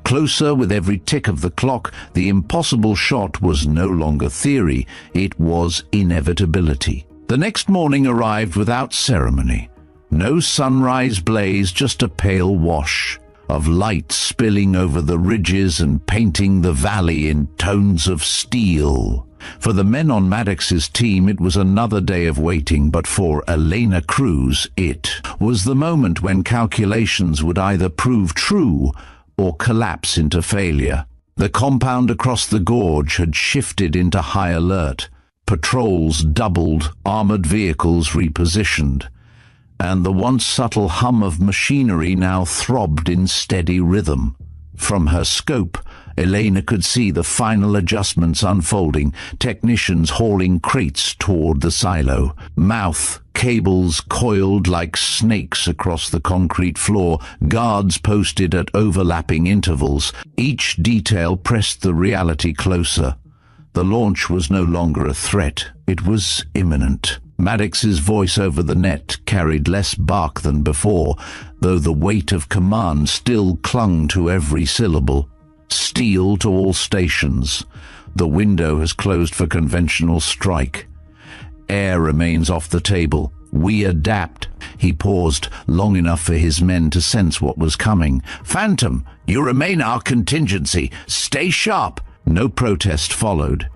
Speaker 1: Closer with every tick of the clock, the impossible shot was no longer theory, it was inevitability. The next morning arrived without ceremony. No sunrise blaze, just a pale wash of light spilling over the ridges and painting the valley in tones of steel. For the men on Maddox's team, it was another day of waiting, but for Elena Cruz, it was the moment when calculations would either prove true or collapse into failure. The compound across the gorge had shifted into high alert. Patrols doubled, armored vehicles repositioned, and the once subtle hum of machinery now throbbed in steady rhythm. From her scope, Elena could see the final adjustments unfolding, technicians hauling crates toward the silo. Cables coiled like snakes across the concrete floor, guards posted at overlapping intervals. Each detail pressed the reality closer. The launch was no longer a threat, it was imminent. Maddox's voice over the net carried less bark than before, though the weight of command still clung to every syllable. "Steel to all stations. The window has closed for conventional strike. Air remains off the table. We adapt." He paused long enough for his men to sense what was coming. "Phantom, you remain our contingency. Stay sharp." No protest followed.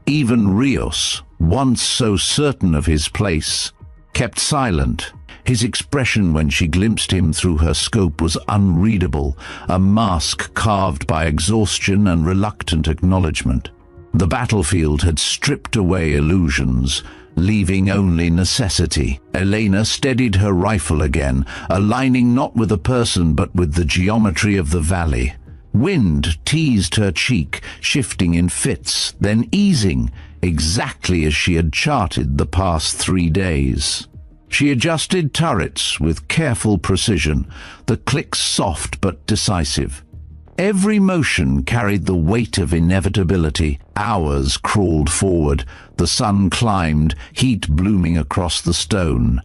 Speaker 1: Even Rios, once so certain of his place, kept silent. His expression when she glimpsed him through her scope was unreadable, a mask carved by exhaustion and reluctant acknowledgement. The battlefield had stripped away illusions, leaving only necessity. Elena steadied her rifle again, aligning not with a person but with the geometry of the valley. Wind teased her cheek, shifting in fits, then easing, exactly as she had charted the past 3 days. She adjusted turrets with careful precision, the clicks soft but decisive. Every motion carried the weight of inevitability. Hours crawled forward, the sun climbed, heat blooming across the stone.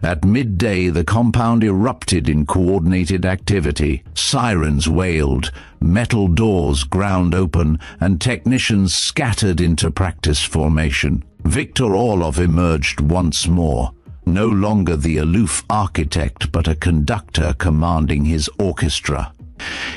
Speaker 1: At midday, the compound erupted in coordinated activity. Sirens wailed, metal doors ground open, and technicians scattered into practice formation. Viktor Orlov emerged once more. no longer the aloof architect but a conductor commanding his orchestra.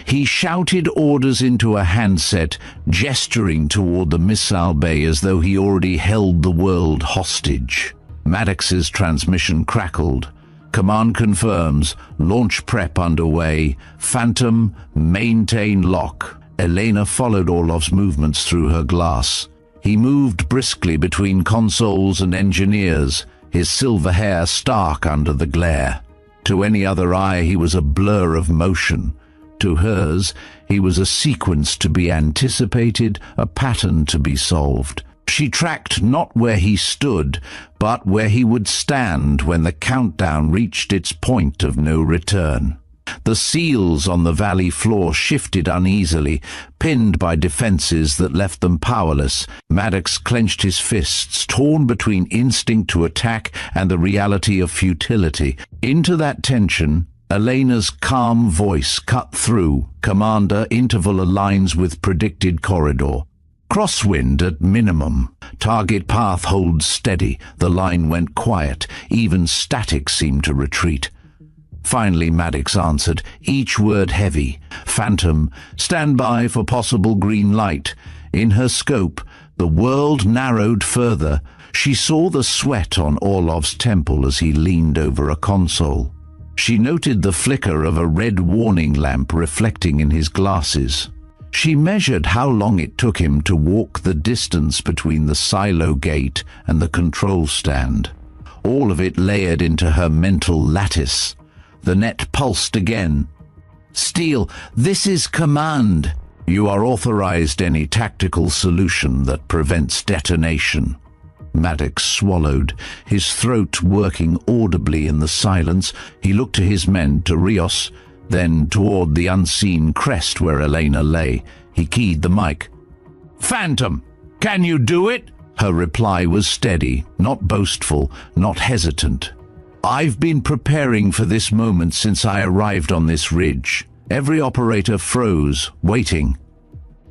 Speaker 1: He shouted orders into a handset, gesturing toward the missile bay as though he already held the world hostage. Maddox's transmission crackled. Command confirms, launch prep underway. Phantom, maintain lock. Elena followed Orlov's movements through her glass. He moved briskly between consoles and engineers, his silver hair stark under the glare. To any other eye he was a blur of motion. To hers, he was a sequence to be anticipated, a pattern to be solved. She tracked not where he stood, but where he would stand when the countdown reached its point of no return. The seals on the valley floor shifted uneasily, pinned by defenses that left them powerless. Maddox clenched his fists, torn between instinct to attack and the reality of futility. Into that tension, Elena's calm voice cut through. Commander, interval aligns with predicted corridor. Crosswind at minimum. Target path holds steady. The line went quiet. Even static seemed to retreat. Finally Maddox answered, each word heavy. Phantom, stand by for possible green light. In her scope, the world narrowed further. She saw the sweat on Orlov's temple as he leaned over a console. She noted the flicker of a red warning lamp reflecting in his glasses. She measured how long it took him to walk the distance between the silo gate and the control stand. All of it layered into her mental lattice. The net pulsed again. Steele, this is command. You are authorized any tactical solution that prevents detonation. Maddox swallowed, his throat working audibly in the silence. He looked to his men, to Rios, then toward the unseen crest where Elena lay. He keyed the mic. Phantom, can you do it? Her reply was steady, not boastful, not hesitant. I've been preparing for this moment since I arrived on this ridge. Every operator froze, waiting.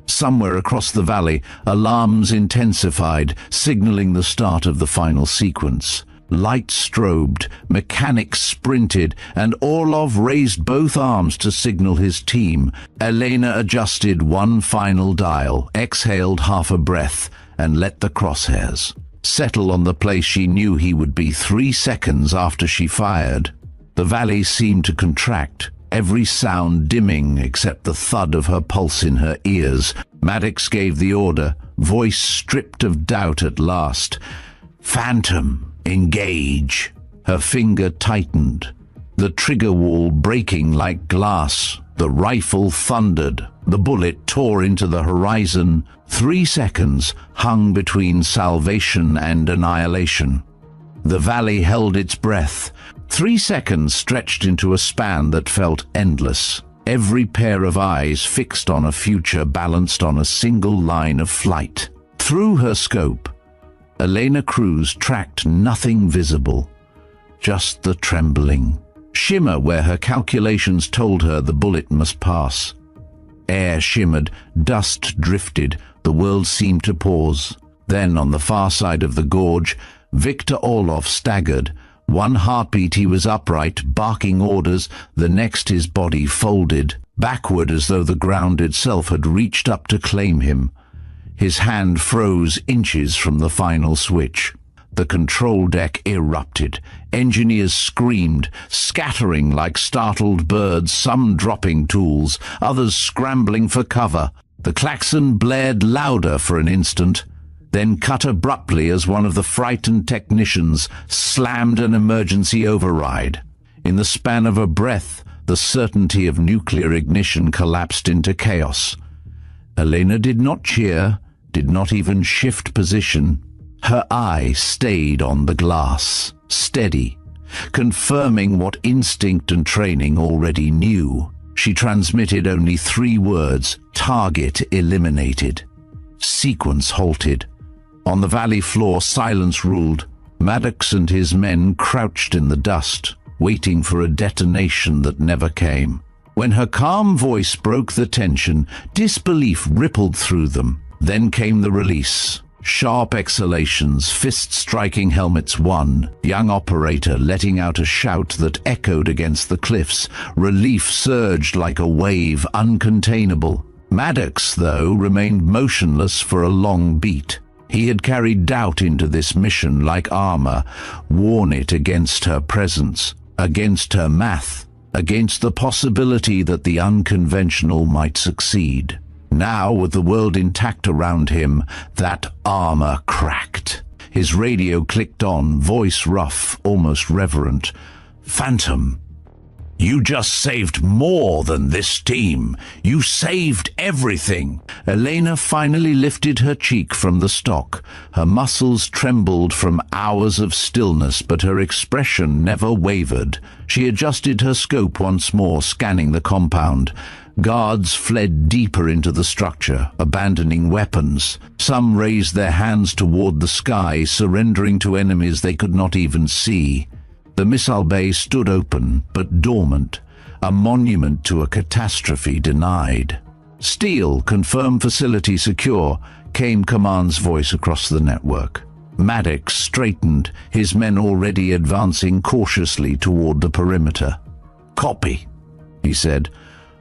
Speaker 1: Somewhere across the valley, alarms intensified, signaling the start of the final sequence. Lights strobed, mechanics sprinted, and Orlov raised both arms to signal his team. Elena adjusted one final dial, exhaled half a breath, and let the crosshairs settle on the place she knew he would be 3 seconds after she fired. The valley seemed to contract, every sound dimming except the thud of her pulse in her ears. Maddox gave the order, voice stripped of doubt at last. Phantom, engage. Her finger tightened, the trigger wall breaking like glass. The rifle thundered. The bullet tore into the horizon. 3 seconds hung between salvation and annihilation. The valley held its breath. 3 seconds stretched into a span that felt endless. Every pair of eyes fixed on a future balanced on a single line of flight. Through her scope, Elena Cruz tracked nothing visible, just the trembling shimmer where her calculations told her the bullet must pass. Air shimmered, dust drifted, the world seemed to pause. Then, on the far side of the gorge, Victor Orlov staggered. One heartbeat he was upright, barking orders, the next his body folded, backward as though the ground itself had reached up to claim him. His hand froze inches from the final switch. The control deck erupted. Engineers screamed, scattering like startled birds, some dropping tools, others scrambling for cover. The klaxon blared louder for an instant, then cut abruptly as one of the frightened technicians slammed an emergency override. In the span of a breath, the certainty of nuclear ignition collapsed into chaos. Elena did not cheer, did not even shift position. Her eye stayed on the glass, steady, confirming what instinct and training already knew. She transmitted only 3 words: target eliminated. Sequence halted. On the valley floor, silence ruled. Maddox and his men crouched in the dust, waiting for a detonation that never came. When her calm voice broke the tension, disbelief rippled through them. Then came the release. Sharp exhalations, fists striking helmets. One young operator letting out a shout that echoed against the cliffs. Relief surged like a wave, uncontainable. Maddox, though, remained motionless for a long beat. He had carried doubt into this mission like armor, worn it against her presence, against her math, against the possibility that the unconventional might succeed. Now, with the world intact around him, that armor cracked. His radio clicked on, voice rough, almost reverent. "Phantom, you just saved more than this team. You saved everything." Elena finally lifted her cheek from the stock. Her muscles trembled from hours of stillness, but her expression never wavered. She adjusted her scope once more, scanning the compound. Guards fled deeper into the structure, abandoning weapons. Some raised their hands toward the sky, surrendering to enemies they could not even see. The missile bay stood open, but dormant, a monument to a catastrophe denied. "Steele, confirm facility secure," came command's voice across the network. Maddox straightened, his men already advancing cautiously toward the perimeter. "Copy," he said,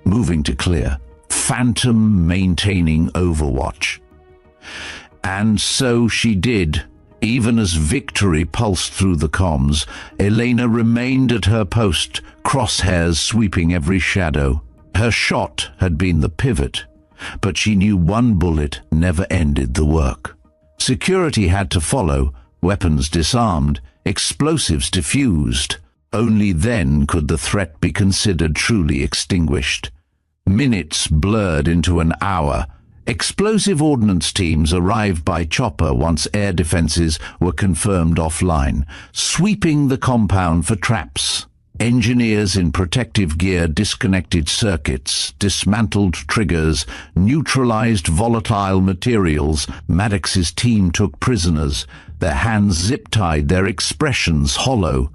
Speaker 1: moving to clear. "Phantom maintaining overwatch." And so she did. Even as victory pulsed through the comms, Elena remained at her post, crosshairs sweeping every shadow. Her shot had been the pivot, but she knew one bullet never ended the work. Security had to follow, weapons disarmed, explosives diffused. Only then could the threat be considered truly extinguished. Minutes blurred into an hour. Explosive ordnance teams arrived by chopper once air defenses were confirmed offline, sweeping the compound for traps. Engineers in protective gear disconnected circuits, dismantled triggers, neutralized volatile materials. Maddox's team took prisoners, their hands zip-tied, their expressions hollow.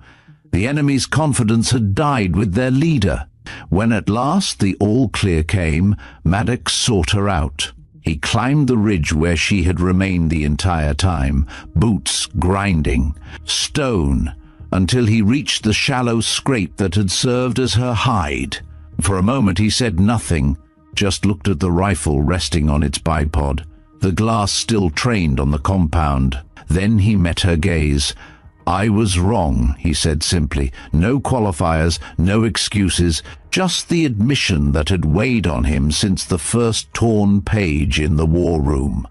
Speaker 1: The enemy's confidence had died with their leader. When at last the all-clear came, Maddox sought her out. He climbed the ridge where she had remained the entire time, boots grinding, stone, until he reached the shallow scrape that had served as her hide. For a moment he said nothing, just looked at the rifle resting on its bipod, the glass still trained on the compound. Then he met her gaze. "I was wrong," he said simply. No qualifiers, no excuses, just the admission that had weighed on him since the first torn page in the war room.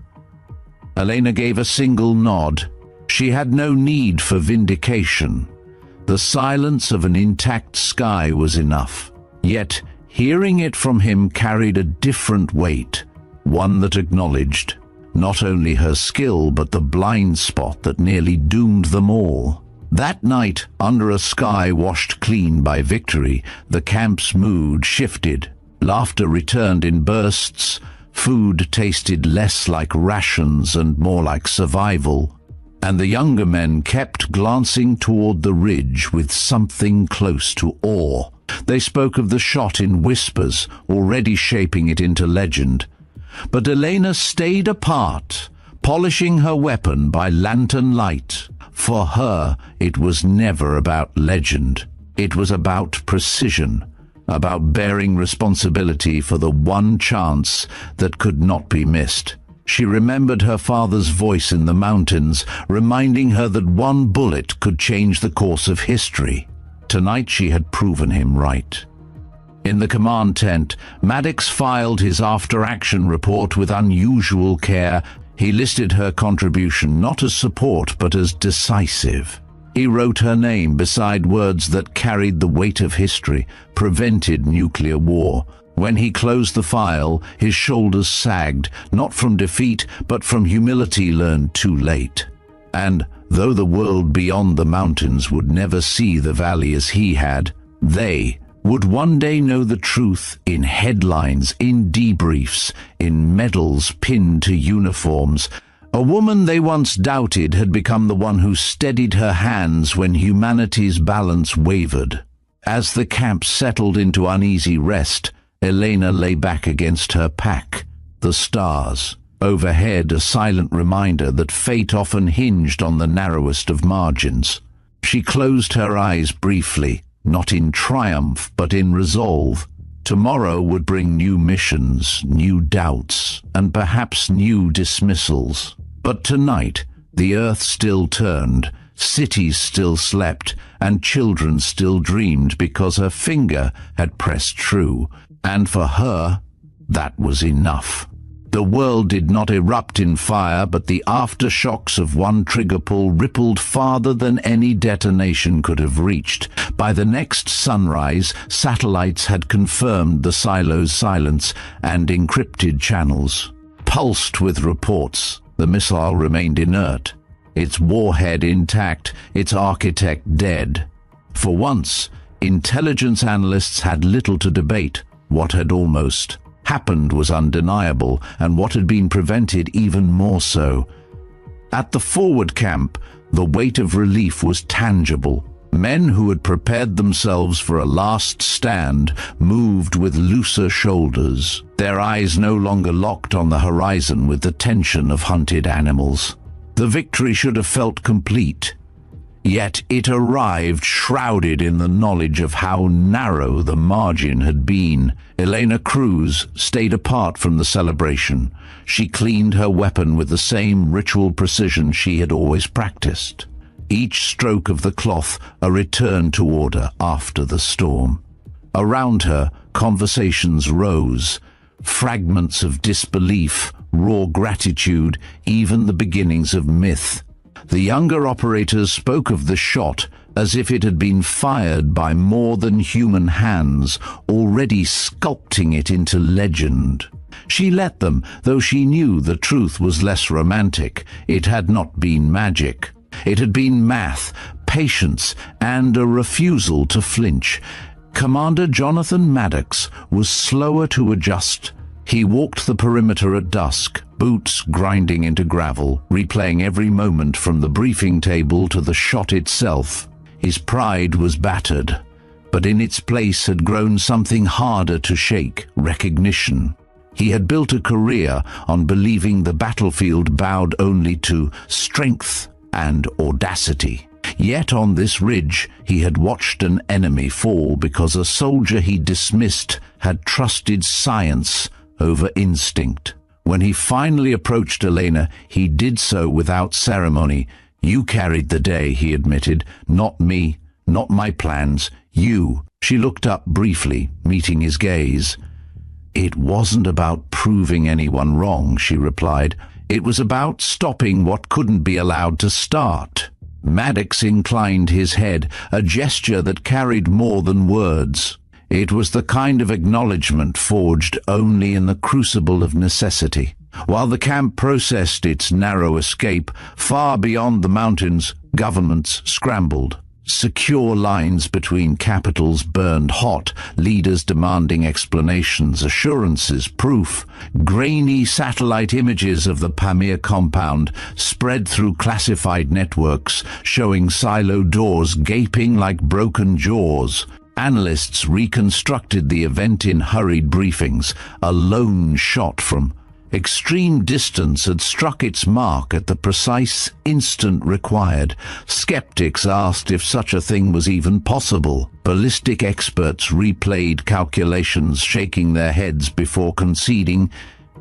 Speaker 1: Elena gave a single nod. She had no need for vindication. The silence of an intact sky was enough. Yet, hearing it from him carried a different weight, one that acknowledged not only her skill, but the blind spot that nearly doomed them all. That night, under a sky washed clean by victory, the camp's mood shifted. Laughter returned in bursts. Food tasted less like rations and more like survival. And the younger men kept glancing toward the ridge with something close to awe. They spoke of the shot in whispers, already shaping it into legend. But Elena stayed apart, polishing her weapon by lantern light. For her, it was never about legend. It was about precision, about bearing responsibility for the one chance that could not be missed. She remembered her father's voice in the mountains, reminding her that one bullet could change the course of history. Tonight she had proven him right. In the command tent, Maddox filed his after-action report with unusual care. He listed her contribution not as support but as decisive. He wrote her name beside words that carried the weight of history, prevented nuclear war. When he closed the file, his shoulders sagged, not from defeat but from humility learned too late. And though the world beyond the mountains would never see the valley as he had, they would one day know the truth in headlines, in debriefs, in medals pinned to uniforms. A woman they once doubted had become the one who steadied her hands when humanity's balance wavered. As the camp settled into uneasy rest, Elena lay back against her pack. The stars, Overhead, a silent reminder that fate often hinged on the narrowest of margins. She closed her eyes briefly, not in triumph, but in resolve. Tomorrow would bring new missions, new doubts, and perhaps new dismissals. But tonight, the earth still turned, cities still slept, and children still dreamed because her finger had pressed true. And for her, that was enough. The world did not erupt in fire, but the aftershocks of one trigger pull rippled farther than any detonation could have reached. By the next sunrise, satellites had confirmed the silo's silence and encrypted channels. Pulsed with reports, the missile remained inert, its warhead intact, its architect dead. For once, intelligence analysts had little to debate. What had almost happened was undeniable, and what had been prevented even more so. At the forward camp, the weight of relief was tangible. Men who had prepared themselves for a last stand moved with looser shoulders, their eyes no longer locked on the horizon with the tension of hunted animals. The victory should have felt complete. Yet it arrived shrouded in the knowledge of how narrow the margin had been. Elena Cruz stayed apart from the celebration. She cleaned her weapon with the same ritual precision she had always practiced. Each stroke of the cloth a return to order after the storm. Around her, conversations rose. Fragments of disbelief, raw gratitude, even the beginnings of myth. The younger operators spoke of the shot as if it had been fired by more than human hands, already sculpting it into legend. She let them, though she knew the truth was less romantic. It had not been magic. It had been math, patience, and a refusal to flinch. Commander Jonathan Maddox was slower to adjust. He walked the perimeter at dusk, boots grinding into gravel, replaying every moment from the briefing table to the shot itself. His pride was battered, but in its place had grown something harder to shake: recognition. He had built a career on believing the battlefield bowed only to strength and audacity. Yet on this ridge he had watched an enemy fall because a soldier he dismissed had trusted science over instinct. When he finally approached Elena, he did so without ceremony. "You carried the day," he admitted. "Not me, not my plans. You." She looked up briefly, meeting his gaze. "It wasn't about proving anyone wrong," she replied. "It was about stopping what couldn't be allowed to start." Maddox inclined his head, a gesture that carried more than words. It was the kind of acknowledgement forged only in the crucible of necessity. While the camp processed its narrow escape, far beyond the mountains, governments scrambled. Secure lines between capitals burned hot, leaders demanding explanations, assurances, proof. Grainy satellite images of the Pamir compound spread through classified networks, showing silo doors gaping like broken jaws. Analysts reconstructed the event in hurried briefings. A lone shot from extreme distance had struck its mark at the precise instant required. Skeptics asked if such a thing was even possible. Ballistic experts replayed calculations, shaking their heads before conceding,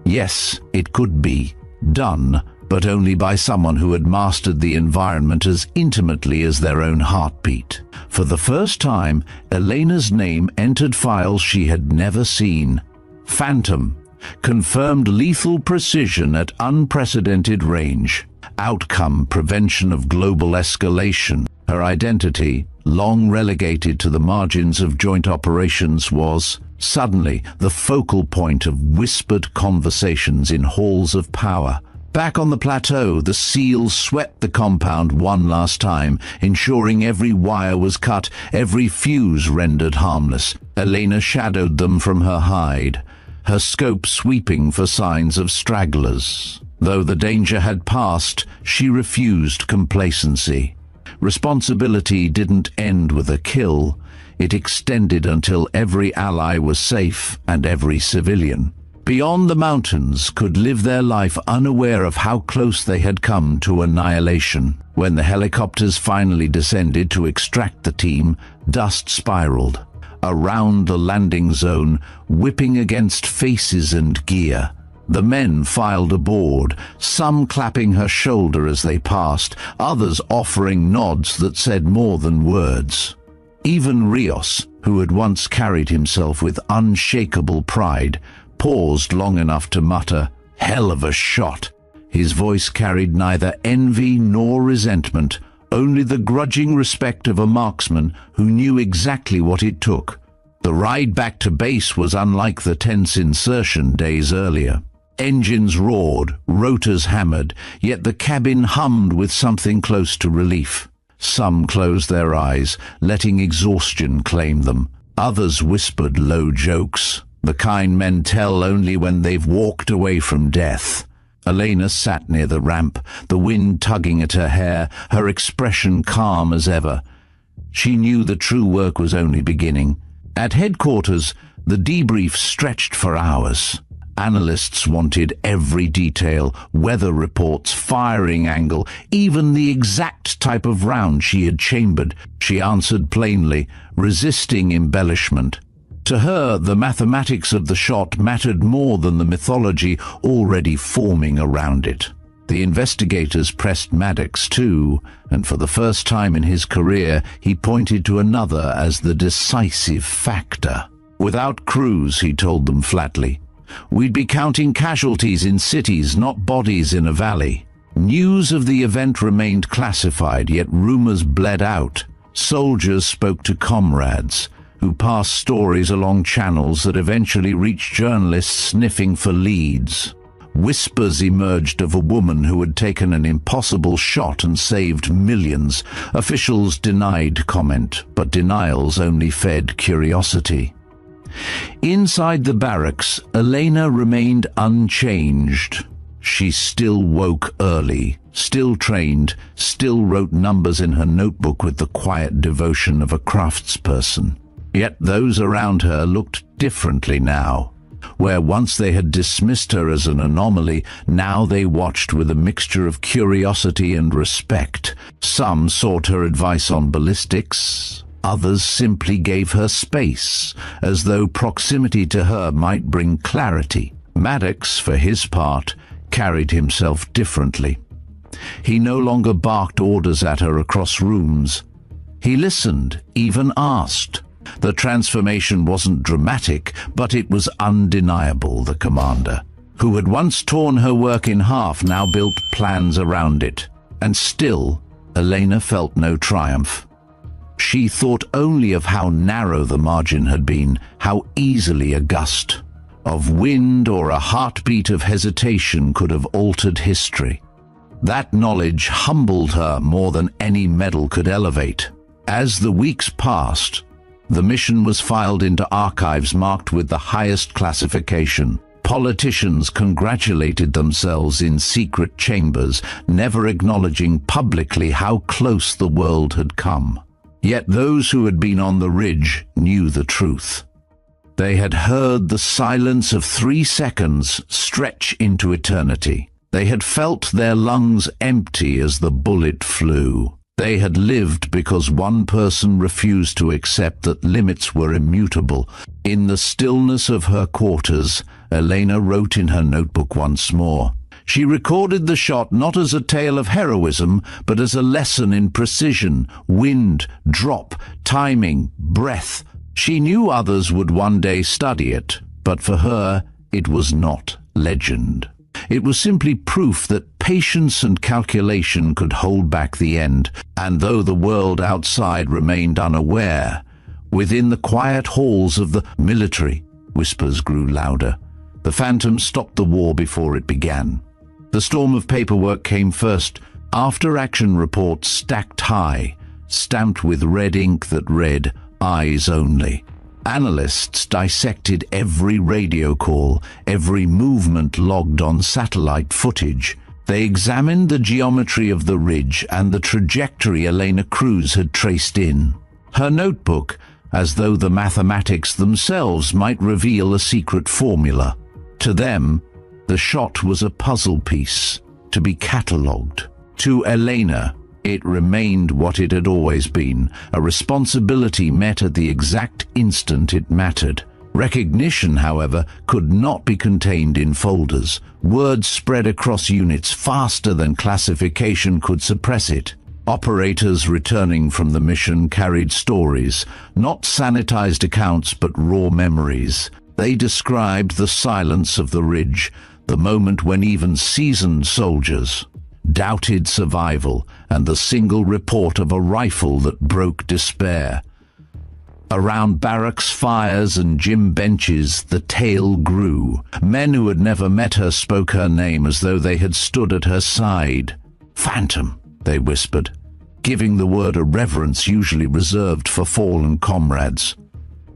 Speaker 1: yes, it could be done, but only by someone who had mastered the environment as intimately as their own heartbeat. For the first time, Elena's name entered files she had never seen. Phantom. Confirmed lethal precision at unprecedented range. Outcome: prevention of global escalation. Her identity, long relegated to the margins of joint operations, was suddenly the focal point of whispered conversations in halls of power. Back on the plateau, the SEALs swept the compound one last time, ensuring every wire was cut, every fuse rendered harmless. Elena shadowed them from her hide, her scope sweeping for signs of stragglers. Though the danger had passed, she refused complacency. Responsibility didn't end with a kill. It extended until every ally was safe and every civilian. beyond the mountains, could live their life unaware of how close they had come to annihilation. When the helicopters finally descended to extract the team, dust spiraled around the landing zone, whipping against faces and gear. The men filed aboard, some clapping her shoulder as they passed, others offering nods that said more than words. Even Rios, who had once carried himself with unshakable pride, paused long enough to mutter, "Hell of a shot." His voice carried neither envy nor resentment, only the grudging respect of a marksman who knew exactly what it took. The ride back to base was unlike the tense insertion days earlier. Engines roared, rotors hammered, yet the cabin hummed with something close to relief. Some closed their eyes, letting exhaustion claim them. Others whispered low jokes, the kind men tell only when they've walked away from death. Elena sat near the ramp, the wind tugging at her hair, her expression calm as ever. She knew the true work was only beginning. At headquarters, the debrief stretched for hours. Analysts wanted every detail, weather reports, firing angle, even the exact type of round she had chambered. She answered plainly, resisting embellishment. To her, the mathematics of the shot mattered more than the mythology already forming around it. The investigators pressed Maddox too, and for the first time in his career, he pointed to another as the decisive factor. Without crews, he told them flatly, we'd be counting casualties in cities, not bodies in a valley. News of the event remained classified, yet rumors bled out. Soldiers spoke to comrades, who passed stories along channels that eventually reached journalists sniffing for leads. Whispers emerged of a woman who had taken an impossible shot and saved millions. Officials denied comment, but denials only fed curiosity. Inside the barracks, Elena remained unchanged. She still woke early, still trained, still wrote numbers in her notebook with the quiet devotion of a craftsperson. Yet those around her looked differently now. Where once they had dismissed her as an anomaly, now they watched with a mixture of curiosity and respect. Some sought her advice on ballistics. Others simply gave her space, as though proximity to her might bring clarity. Maddox, for his part, carried himself differently. He no longer barked orders at her across rooms. He listened, even asked. The transformation wasn't dramatic, but it was undeniable. The commander, who had once torn her work in half, now built plans around it. And still, Elena felt no triumph. She thought only of how narrow the margin had been, how easily a gust of wind or a heartbeat of hesitation could have altered history. That knowledge humbled her more than any medal could elevate. As the weeks passed, the mission was filed into archives marked with the highest classification. Politicians congratulated themselves in secret chambers, never acknowledging publicly how close the world had come. Yet those who had been on the ridge knew the truth. They had heard the silence of 3 seconds stretch into eternity. They had felt their lungs empty as the bullet flew. They had lived because one person refused to accept that limits were immutable. In the stillness of her quarters, Elena wrote in her notebook once more. She recorded the shot not as a tale of heroism, but as a lesson in precision, wind, drop, timing, breath. She knew others would one day study it, but for her it was not legend. It was simply proof that patience and calculation could hold back the end, and though the world outside remained unaware, within the quiet halls of the military, whispers grew louder. The Phantom stopped the war before it began. The storm of paperwork came first, after-action reports stacked high, stamped with red ink that read, "Eyes only." Analysts dissected every radio call, every movement logged on satellite footage. They examined the geometry of the ridge and the trajectory Elena Cruz had traced in her notebook, as though the mathematics themselves might reveal a secret formula. To them, the shot was a puzzle piece, to be catalogued. To Elena, it remained what it had always been, a responsibility met at the exact instant it mattered. Recognition, however, could not be contained in folders. Words spread across units faster than classification could suppress it. Operators returning from the mission carried stories, not sanitized accounts but raw memories. They described the silence of the ridge, the moment when even seasoned soldiers doubted survival, and the single report of a rifle that broke despair. Around barracks fires and gym benches, the tale grew. Men who had never met her spoke her name as though they had stood at her side. "Phantom," they whispered, giving the word a reverence usually reserved for fallen comrades.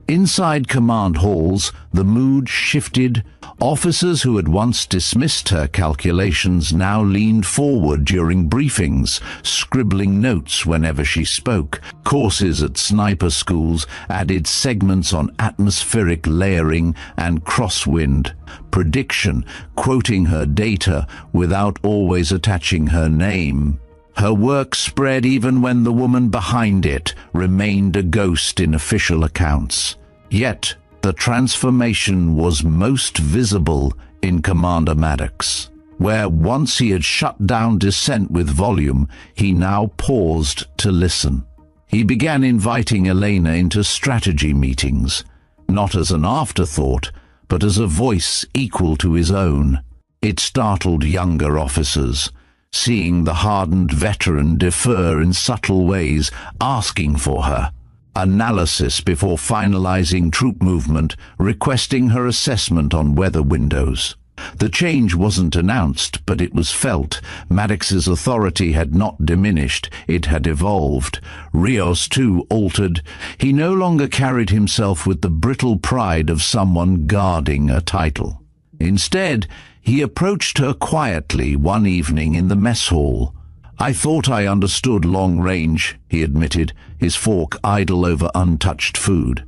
Speaker 1: Inside command halls, the mood shifted. Officers who had once dismissed her calculations now leaned forward during briefings, scribbling notes whenever she spoke. Courses at sniper schools added segments on atmospheric layering and crosswind prediction, quoting her data without always attaching her name. Her work spread even when the woman behind it remained a ghost in official accounts. Yet, the transformation was most visible in Commander Maddox, where once he had shut down dissent with volume, he now paused to listen. He began inviting Elena into strategy meetings, not as an afterthought, but as a voice equal to his own. It startled younger officers, seeing the hardened veteran defer in subtle ways, asking for her analysis before finalizing troop movement, requesting her assessment on weather windows. The change wasn't announced, but it was felt. Maddox's authority had not diminished, it had evolved. Rios, too, altered. He no longer carried himself with the brittle pride of someone guarding a title. Instead, he approached her quietly one evening in the mess hall. "I thought I understood long range," he admitted, his fork idle over untouched food.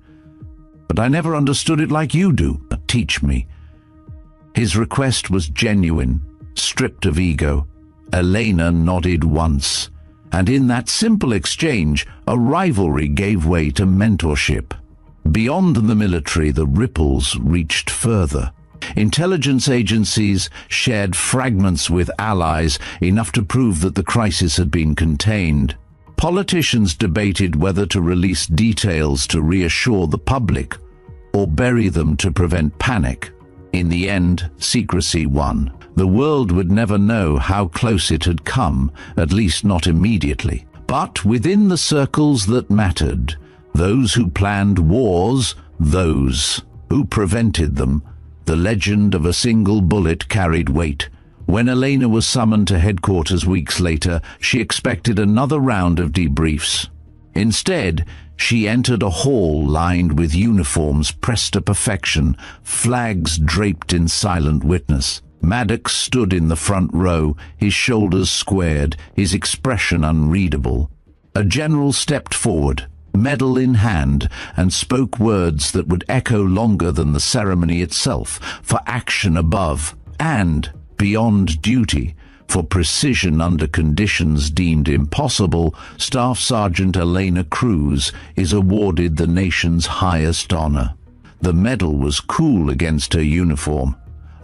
Speaker 1: "But I never understood it like you do. Teach me." His request was genuine, stripped of ego. Elena nodded once, and in that simple exchange, a rivalry gave way to mentorship. Beyond the military, the ripples reached further. Intelligence agencies shared fragments with allies, enough to prove that the crisis had been contained. Politicians debated whether to release details to reassure the public or bury them to prevent panic. In the end, secrecy won. The world would never know how close it had come, at least not immediately. But within the circles that mattered, those who planned wars, those who prevented them, the legend of a single bullet carried weight. When Elena was summoned to headquarters weeks later, she expected another round of debriefs. Instead, she entered a hall lined with uniforms pressed to perfection, flags draped in silent witness. Maddox stood in the front row, his shoulders squared, his expression unreadable. A general stepped forward, medal in hand, and spoke words that would echo longer than the ceremony itself, for action above and beyond duty. For precision under conditions deemed impossible, Staff Sergeant Elena Cruz is awarded the nation's highest honor. The medal was cool against her uniform.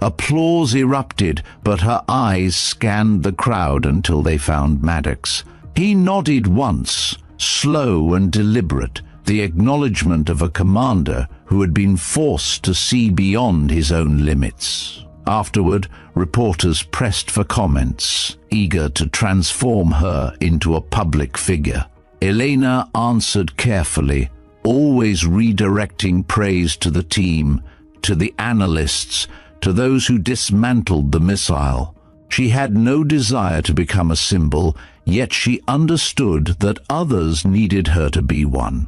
Speaker 1: Applause erupted, but her eyes scanned the crowd until they found Maddox. He nodded once, slow and deliberate, the acknowledgement of a commander who had been forced to see beyond his own limits. Afterward, reporters pressed for comments, eager to transform her into a public figure. Elena answered carefully, always redirecting praise to the team, to the analysts, to those who dismantled the missile. She had no desire to become a symbol, yet she understood that others needed her to be one.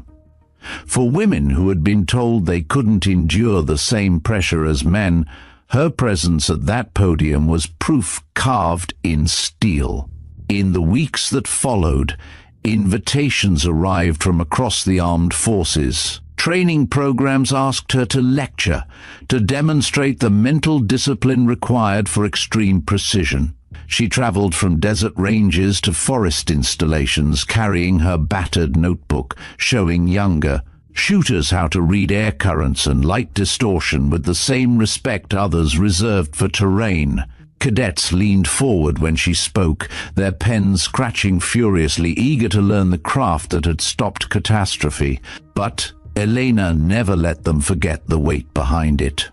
Speaker 1: For women who had been told they couldn't endure the same pressure as men, her presence at that podium was proof carved in steel. In the weeks that followed, invitations arrived from across the armed forces. Training programs asked her to lecture, to demonstrate the mental discipline required for extreme precision. She traveled from desert ranges to forest installations, carrying her battered notebook, showing younger shooters how to read air currents and light distortion with the same respect others reserved for terrain. Cadets leaned forward when she spoke, their pens scratching furiously, eager to learn the craft that had stopped catastrophe. But Elena never let them forget the weight behind it.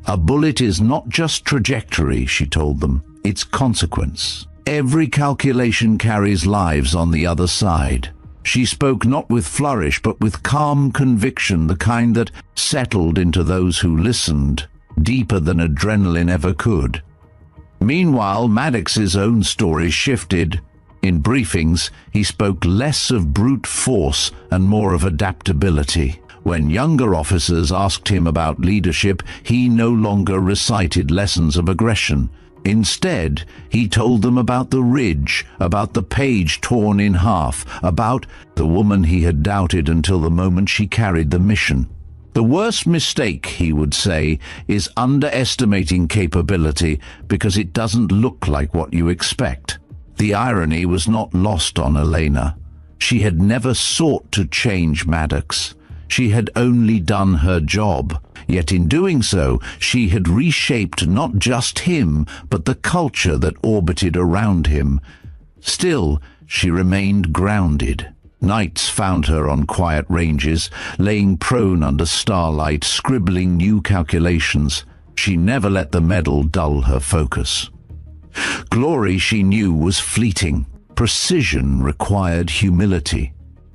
Speaker 1: A bullet is not just trajectory, she told them, it's consequence. Every calculation carries lives on the other side. She spoke not with flourish but with calm conviction, the kind that settled into those who listened, deeper than adrenaline ever could. Meanwhile, Maddox's own story shifted. In briefings, he spoke less of brute force and more of adaptability. When younger officers asked him about leadership, he no longer recited lessons of aggression. Instead, he told them about the ridge, about the page torn in half, about the woman he had doubted until the moment she carried the mission. The worst mistake, he would say, is underestimating capability because it doesn't look like what you expect. The irony was not lost on Elena. She had never sought to change Maddox. She had only done her job. Yet in doing so, she had reshaped not just him, but the culture that orbited around him. Still, she remained grounded. Nights found her on quiet ranges, laying prone under starlight, scribbling new calculations. She never let the medal dull her focus. Glory, she knew, was fleeting. Precision required humility.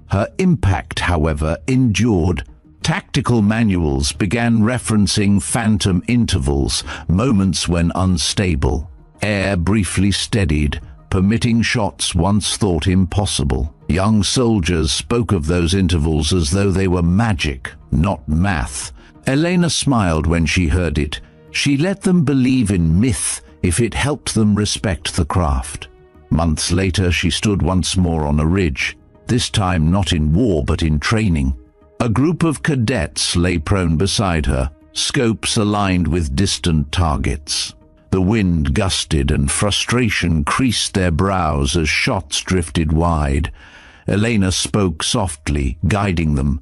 Speaker 1: Her impact, however, endured. Tactical manuals began referencing phantom intervals, moments when unstable. Air briefly steadied, permitting shots once thought impossible. Young soldiers spoke of those intervals as though they were magic, not math. Elena smiled when she heard it. She let them believe in myth if it helped them respect the craft. Months later, she stood once more on a ridge, this time not in war but in training. A group of cadets lay prone beside her, scopes aligned with distant targets. The wind gusted and frustration creased their brows as shots drifted wide. Elena spoke softly, guiding them.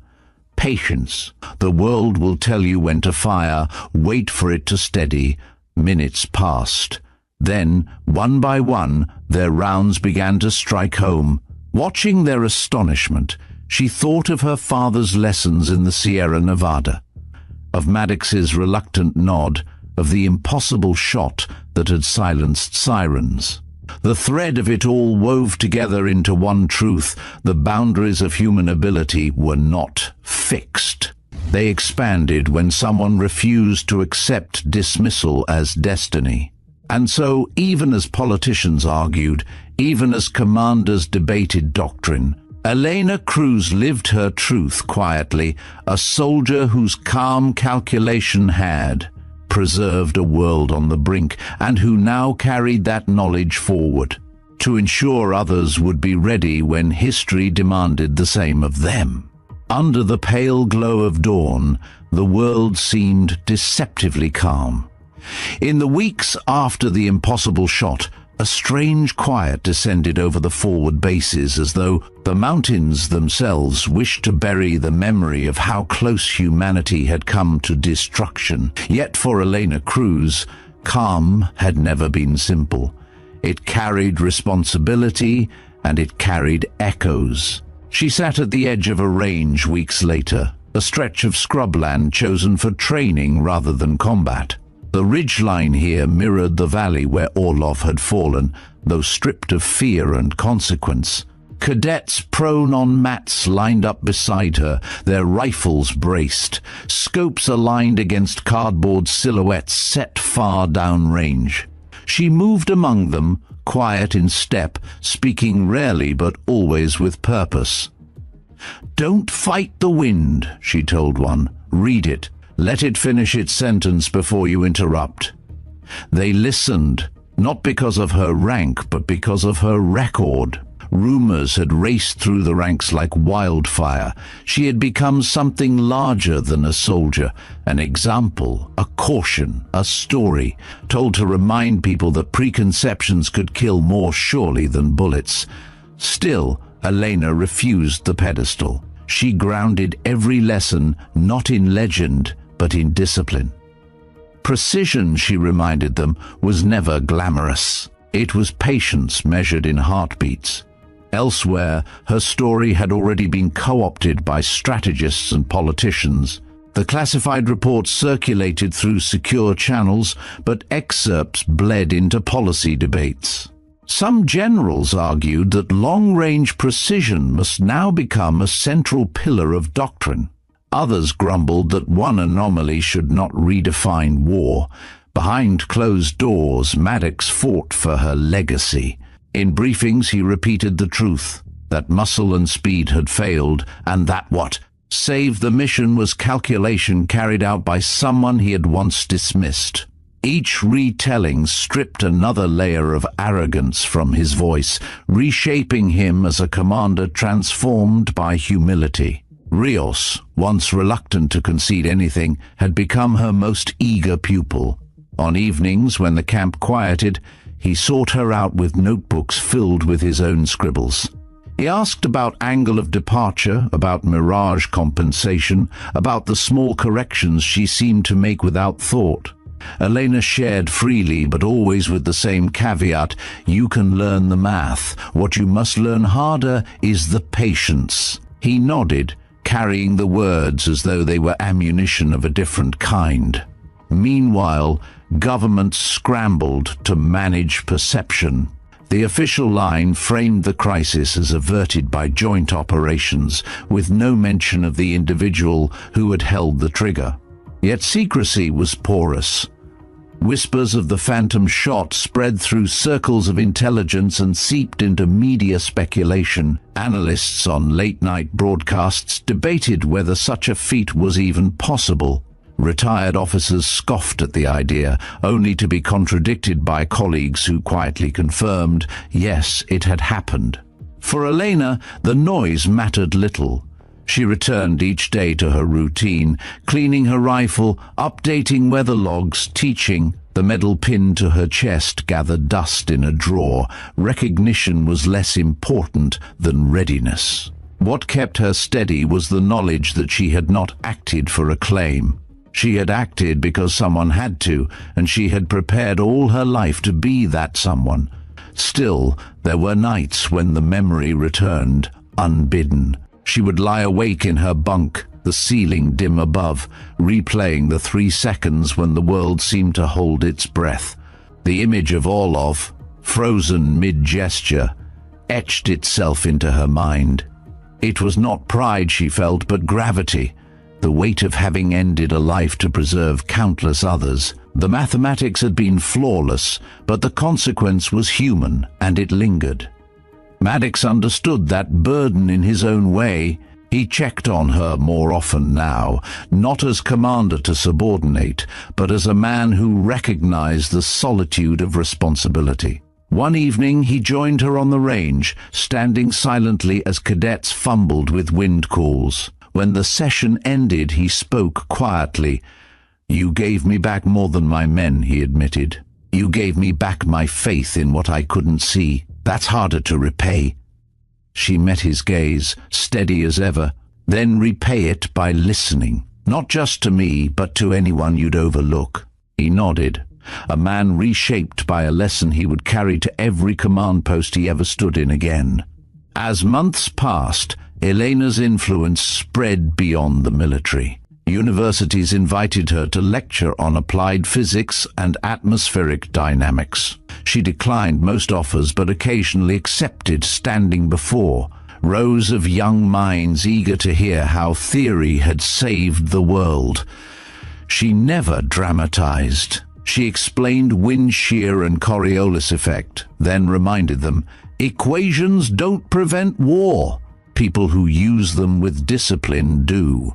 Speaker 1: Patience. The world will tell you when to fire. Wait for it to steady. Minutes passed. Then, one by one, their rounds began to strike home. Watching their astonishment, she thought of her father's lessons in the Sierra Nevada, of Maddox's reluctant nod, of the impossible shot that had silenced sirens. The thread of it all wove together into one truth: the boundaries of human ability were not fixed. They expanded when someone refused to accept dismissal as destiny. And so, even as politicians argued, even as commanders debated doctrine, Elena Cruz lived her truth quietly, a soldier whose calm calculation had preserved a world on the brink, and who now carried that knowledge forward, to ensure others would be ready when history demanded the same of them. Under the pale glow of dawn, the world seemed deceptively calm. In the weeks after the impossible shot, a strange quiet descended over the forward bases, as though the mountains themselves wished to bury the memory of how close humanity had come to destruction. Yet for Elena Cruz, calm had never been simple. It carried responsibility, and it carried echoes. She sat at the edge of a range weeks later, a stretch of scrubland chosen for training rather than combat. The ridgeline here mirrored the valley where Orlov had fallen, though stripped of fear and consequence. Cadets prone on mats lined up beside her, their rifles braced, scopes aligned against cardboard silhouettes set far downrange. She moved among them, quiet in step, speaking rarely but always with purpose. "Don't fight the wind," she told one. "Read it. Let it finish its sentence before you interrupt." They listened, not because of her rank, but because of her record. Rumors had raced through the ranks like wildfire. She had become something larger than a soldier, an example, a caution, a story, told to remind people that preconceptions could kill more surely than bullets. Still, Elena refused the pedestal. She grounded every lesson not in legend, but in discipline. Precision, she reminded them, was never glamorous. It was patience measured in heartbeats. Elsewhere, her story had already been co-opted by strategists and politicians. The classified reports circulated through secure channels, but excerpts bled into policy debates. Some generals argued that long-range precision must now become a central pillar of doctrine. Others grumbled that one anomaly should not redefine war. Behind closed doors, Maddox fought for her legacy. In briefings, he repeated the truth, that muscle and speed had failed, and that what saved the mission was calculation carried out by someone he had once dismissed. Each retelling stripped another layer of arrogance from his voice, reshaping him as a commander transformed by humility. Rios, once reluctant to concede anything, had become her most eager pupil. On evenings, when the camp quieted, he sought her out with notebooks filled with his own scribbles. He asked about angle of departure, about mirage compensation, about the small corrections she seemed to make without thought. Elena shared freely, but always with the same caveat: you can learn the math. What you must learn harder is the patience. He nodded, carrying the words as though they were ammunition of a different kind. Meanwhile, governments scrambled to manage perception. The official line framed the crisis as averted by joint operations, with no mention of the individual who had held the trigger. Yet secrecy was porous. Whispers of the phantom shot spread through circles of intelligence and seeped into media speculation. Analysts on late-night broadcasts debated whether such a feat was even possible. Retired officers scoffed at the idea, only to be contradicted by colleagues who quietly confirmed, yes, it had happened. For Elena, the noise mattered little. She returned each day to her routine, cleaning her rifle, updating weather logs, teaching. The medal pinned to her chest gathered dust in a drawer. Recognition was less important than readiness. What kept her steady was the knowledge that she had not acted for acclaim. She had acted because someone had to, and she had prepared all her life to be that someone. Still, there were nights when the memory returned, unbidden. She would lie awake in her bunk, the ceiling dim above, replaying the 3 seconds when the world seemed to hold its breath. The image of Orlov, frozen mid-gesture, etched itself into her mind. It was not pride she felt, but gravity. The weight of having ended a life to preserve countless others. The mathematics had been flawless, but the consequence was human, and it lingered. Maddox understood that burden in his own way. He checked on her more often now, not as commander to subordinate, but as a man who recognized the solitude of responsibility. One evening he joined her on the range, standing silently as cadets fumbled with wind calls. When the session ended, he spoke quietly. "You gave me back more than my men," he admitted. "You gave me back my faith in what I couldn't see. That's harder to repay." She met his gaze, steady as ever. "Then repay it by listening, not just to me, but to anyone you'd overlook." He nodded, a man reshaped by a lesson he would carry to every command post he ever stood in again. As months passed, Elena's influence spread beyond the military. Universities invited her to lecture on applied physics and atmospheric dynamics. She declined most offers, but occasionally accepted standing before rows of young minds eager to hear how theory had saved the world. She never dramatized. She explained wind shear and Coriolis effect, then reminded them, equations don't prevent war. People who use them with discipline do.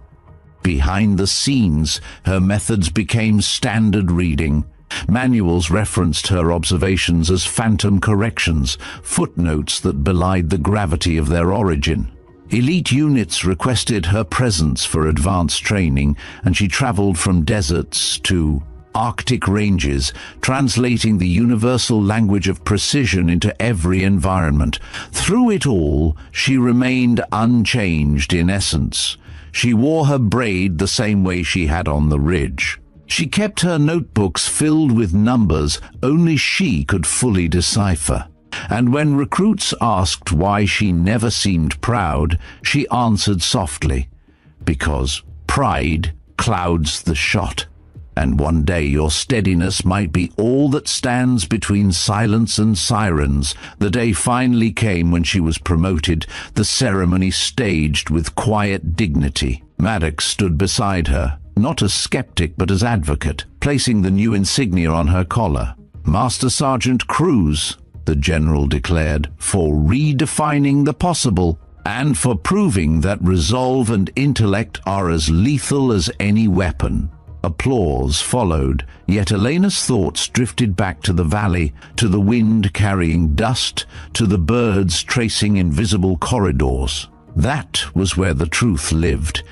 Speaker 1: Behind the scenes, her methods became standard reading. Manuals referenced her observations as phantom corrections, footnotes that belied the gravity of their origin. Elite units requested her presence for advanced training, and she traveled from deserts to Arctic ranges, translating the universal language of precision into every environment. Through it all, she remained unchanged in essence. She wore her braid the same way she had on the ridge. She kept her notebooks filled with numbers only she could fully decipher. And when recruits asked why she never seemed proud, she answered softly, "Because pride clouds the shot. And one day your steadiness might be all that stands between silence and sirens." The day finally came when she was promoted, the ceremony staged with quiet dignity. Maddox stood beside her, not as skeptic but as advocate, placing the new insignia on her collar. "Master Sergeant Cruz," the general declared, "for redefining the possible, and for proving that resolve and intellect are as lethal as any weapon." Applause followed, yet Elena's thoughts drifted back to the valley, to the wind carrying dust, to the birds tracing invisible corridors. That was where the truth lived,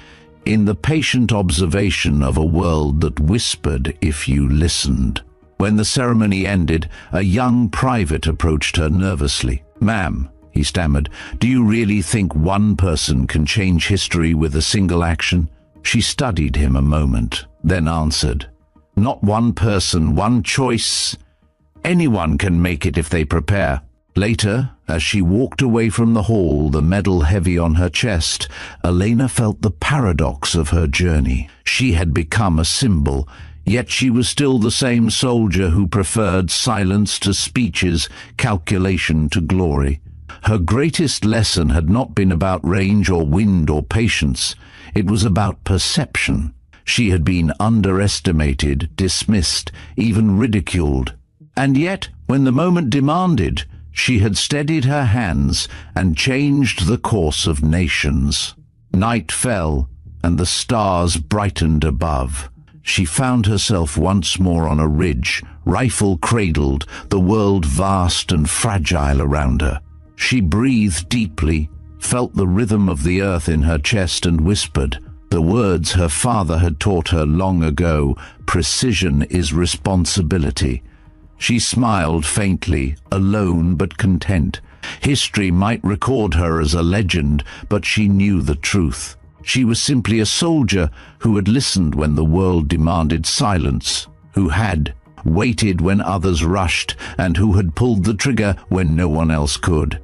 Speaker 1: in the patient observation of a world that whispered if you listened. When the ceremony ended, a young private approached her nervously. "Ma'am," he stammered, "do you really think one person can change history with a single action?" She studied him a moment, then answered, "Not one person, one choice. Anyone can make it if they prepare." Later, as she walked away from the hall, the medal heavy on her chest, Elena felt the paradox of her journey. She had become a symbol, yet she was still the same soldier who preferred silence to speeches, calculation to glory. Her greatest lesson had not been about range or wind or patience. It was about perception. She had been underestimated, dismissed, even ridiculed. And yet, when the moment demanded, she had steadied her hands and changed the course of nations. Night fell, and the stars brightened above. She found herself once more on a ridge, rifle cradled, the world vast and fragile around her. She breathed deeply, felt the rhythm of the earth in her chest, and whispered the words her father had taught her long ago: "Precision is responsibility." She smiled faintly, alone but content. History might record her as a legend, but she knew the truth. She was simply a soldier who had listened when the world demanded silence, who had waited when others rushed, and who had pulled the trigger when no one else could.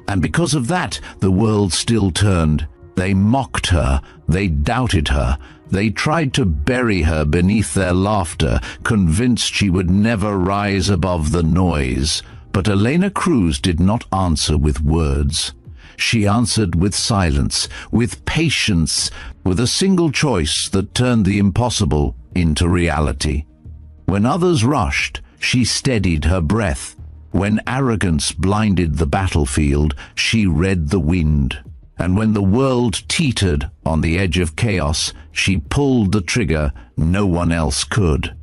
Speaker 1: And because of that, the world still turned. They mocked her, they doubted her, they tried to bury her beneath their laughter, convinced she would never rise above the noise. But Elena Cruz did not answer with words. She answered with silence, with patience, with a single choice that turned the impossible into reality. When others rushed, she steadied her breath. When arrogance blinded the battlefield, she read the wind. And when the world teetered on the edge of chaos, she pulled the trigger no one else could.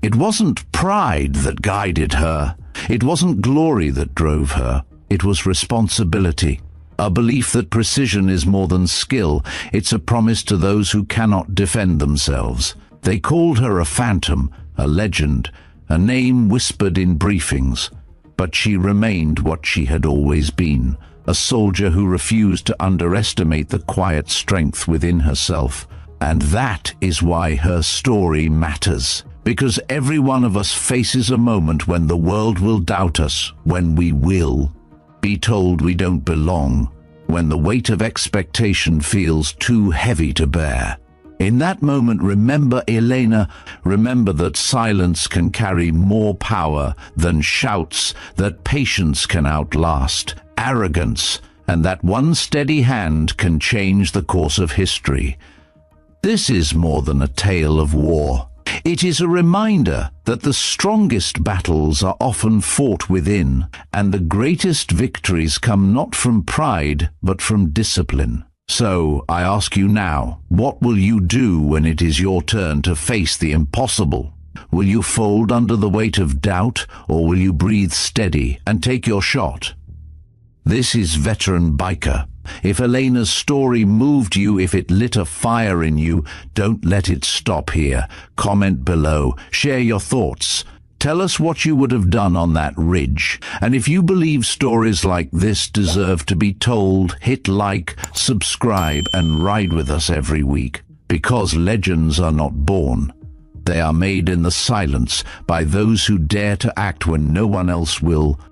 Speaker 1: It wasn't pride that guided her. It wasn't glory that drove her. It was responsibility. A belief that precision is more than skill. It's a promise to those who cannot defend themselves. They called her a phantom, a legend, a name whispered in briefings. But she remained what she had always been, a soldier who refused to underestimate the quiet strength within herself. And that is why her story matters. Because every one of us faces a moment when the world will doubt us, when we will be told we don't belong, when the weight of expectation feels too heavy to bear. In that moment, remember, Elena, remember that silence can carry more power than shouts, that patience can outlast arrogance, and that one steady hand can change the course of history. This is more than a tale of war. It is a reminder that the strongest battles are often fought within, and the greatest victories come not from pride, but from discipline. So, I ask you now, what will you do when it is your turn to face the impossible? Will you fold under the weight of doubt, or will you breathe steady and take your shot? This is Veteran Biker. If Elena's story moved you, if it lit a fire in you, don't let it stop here. Comment below, share your thoughts. Tell us what you would have done on that ridge. And if you believe stories like this deserve to be told, hit like, subscribe, and ride with us every week. Because legends are not born. They are made in the silence by those who dare to act when no one else will.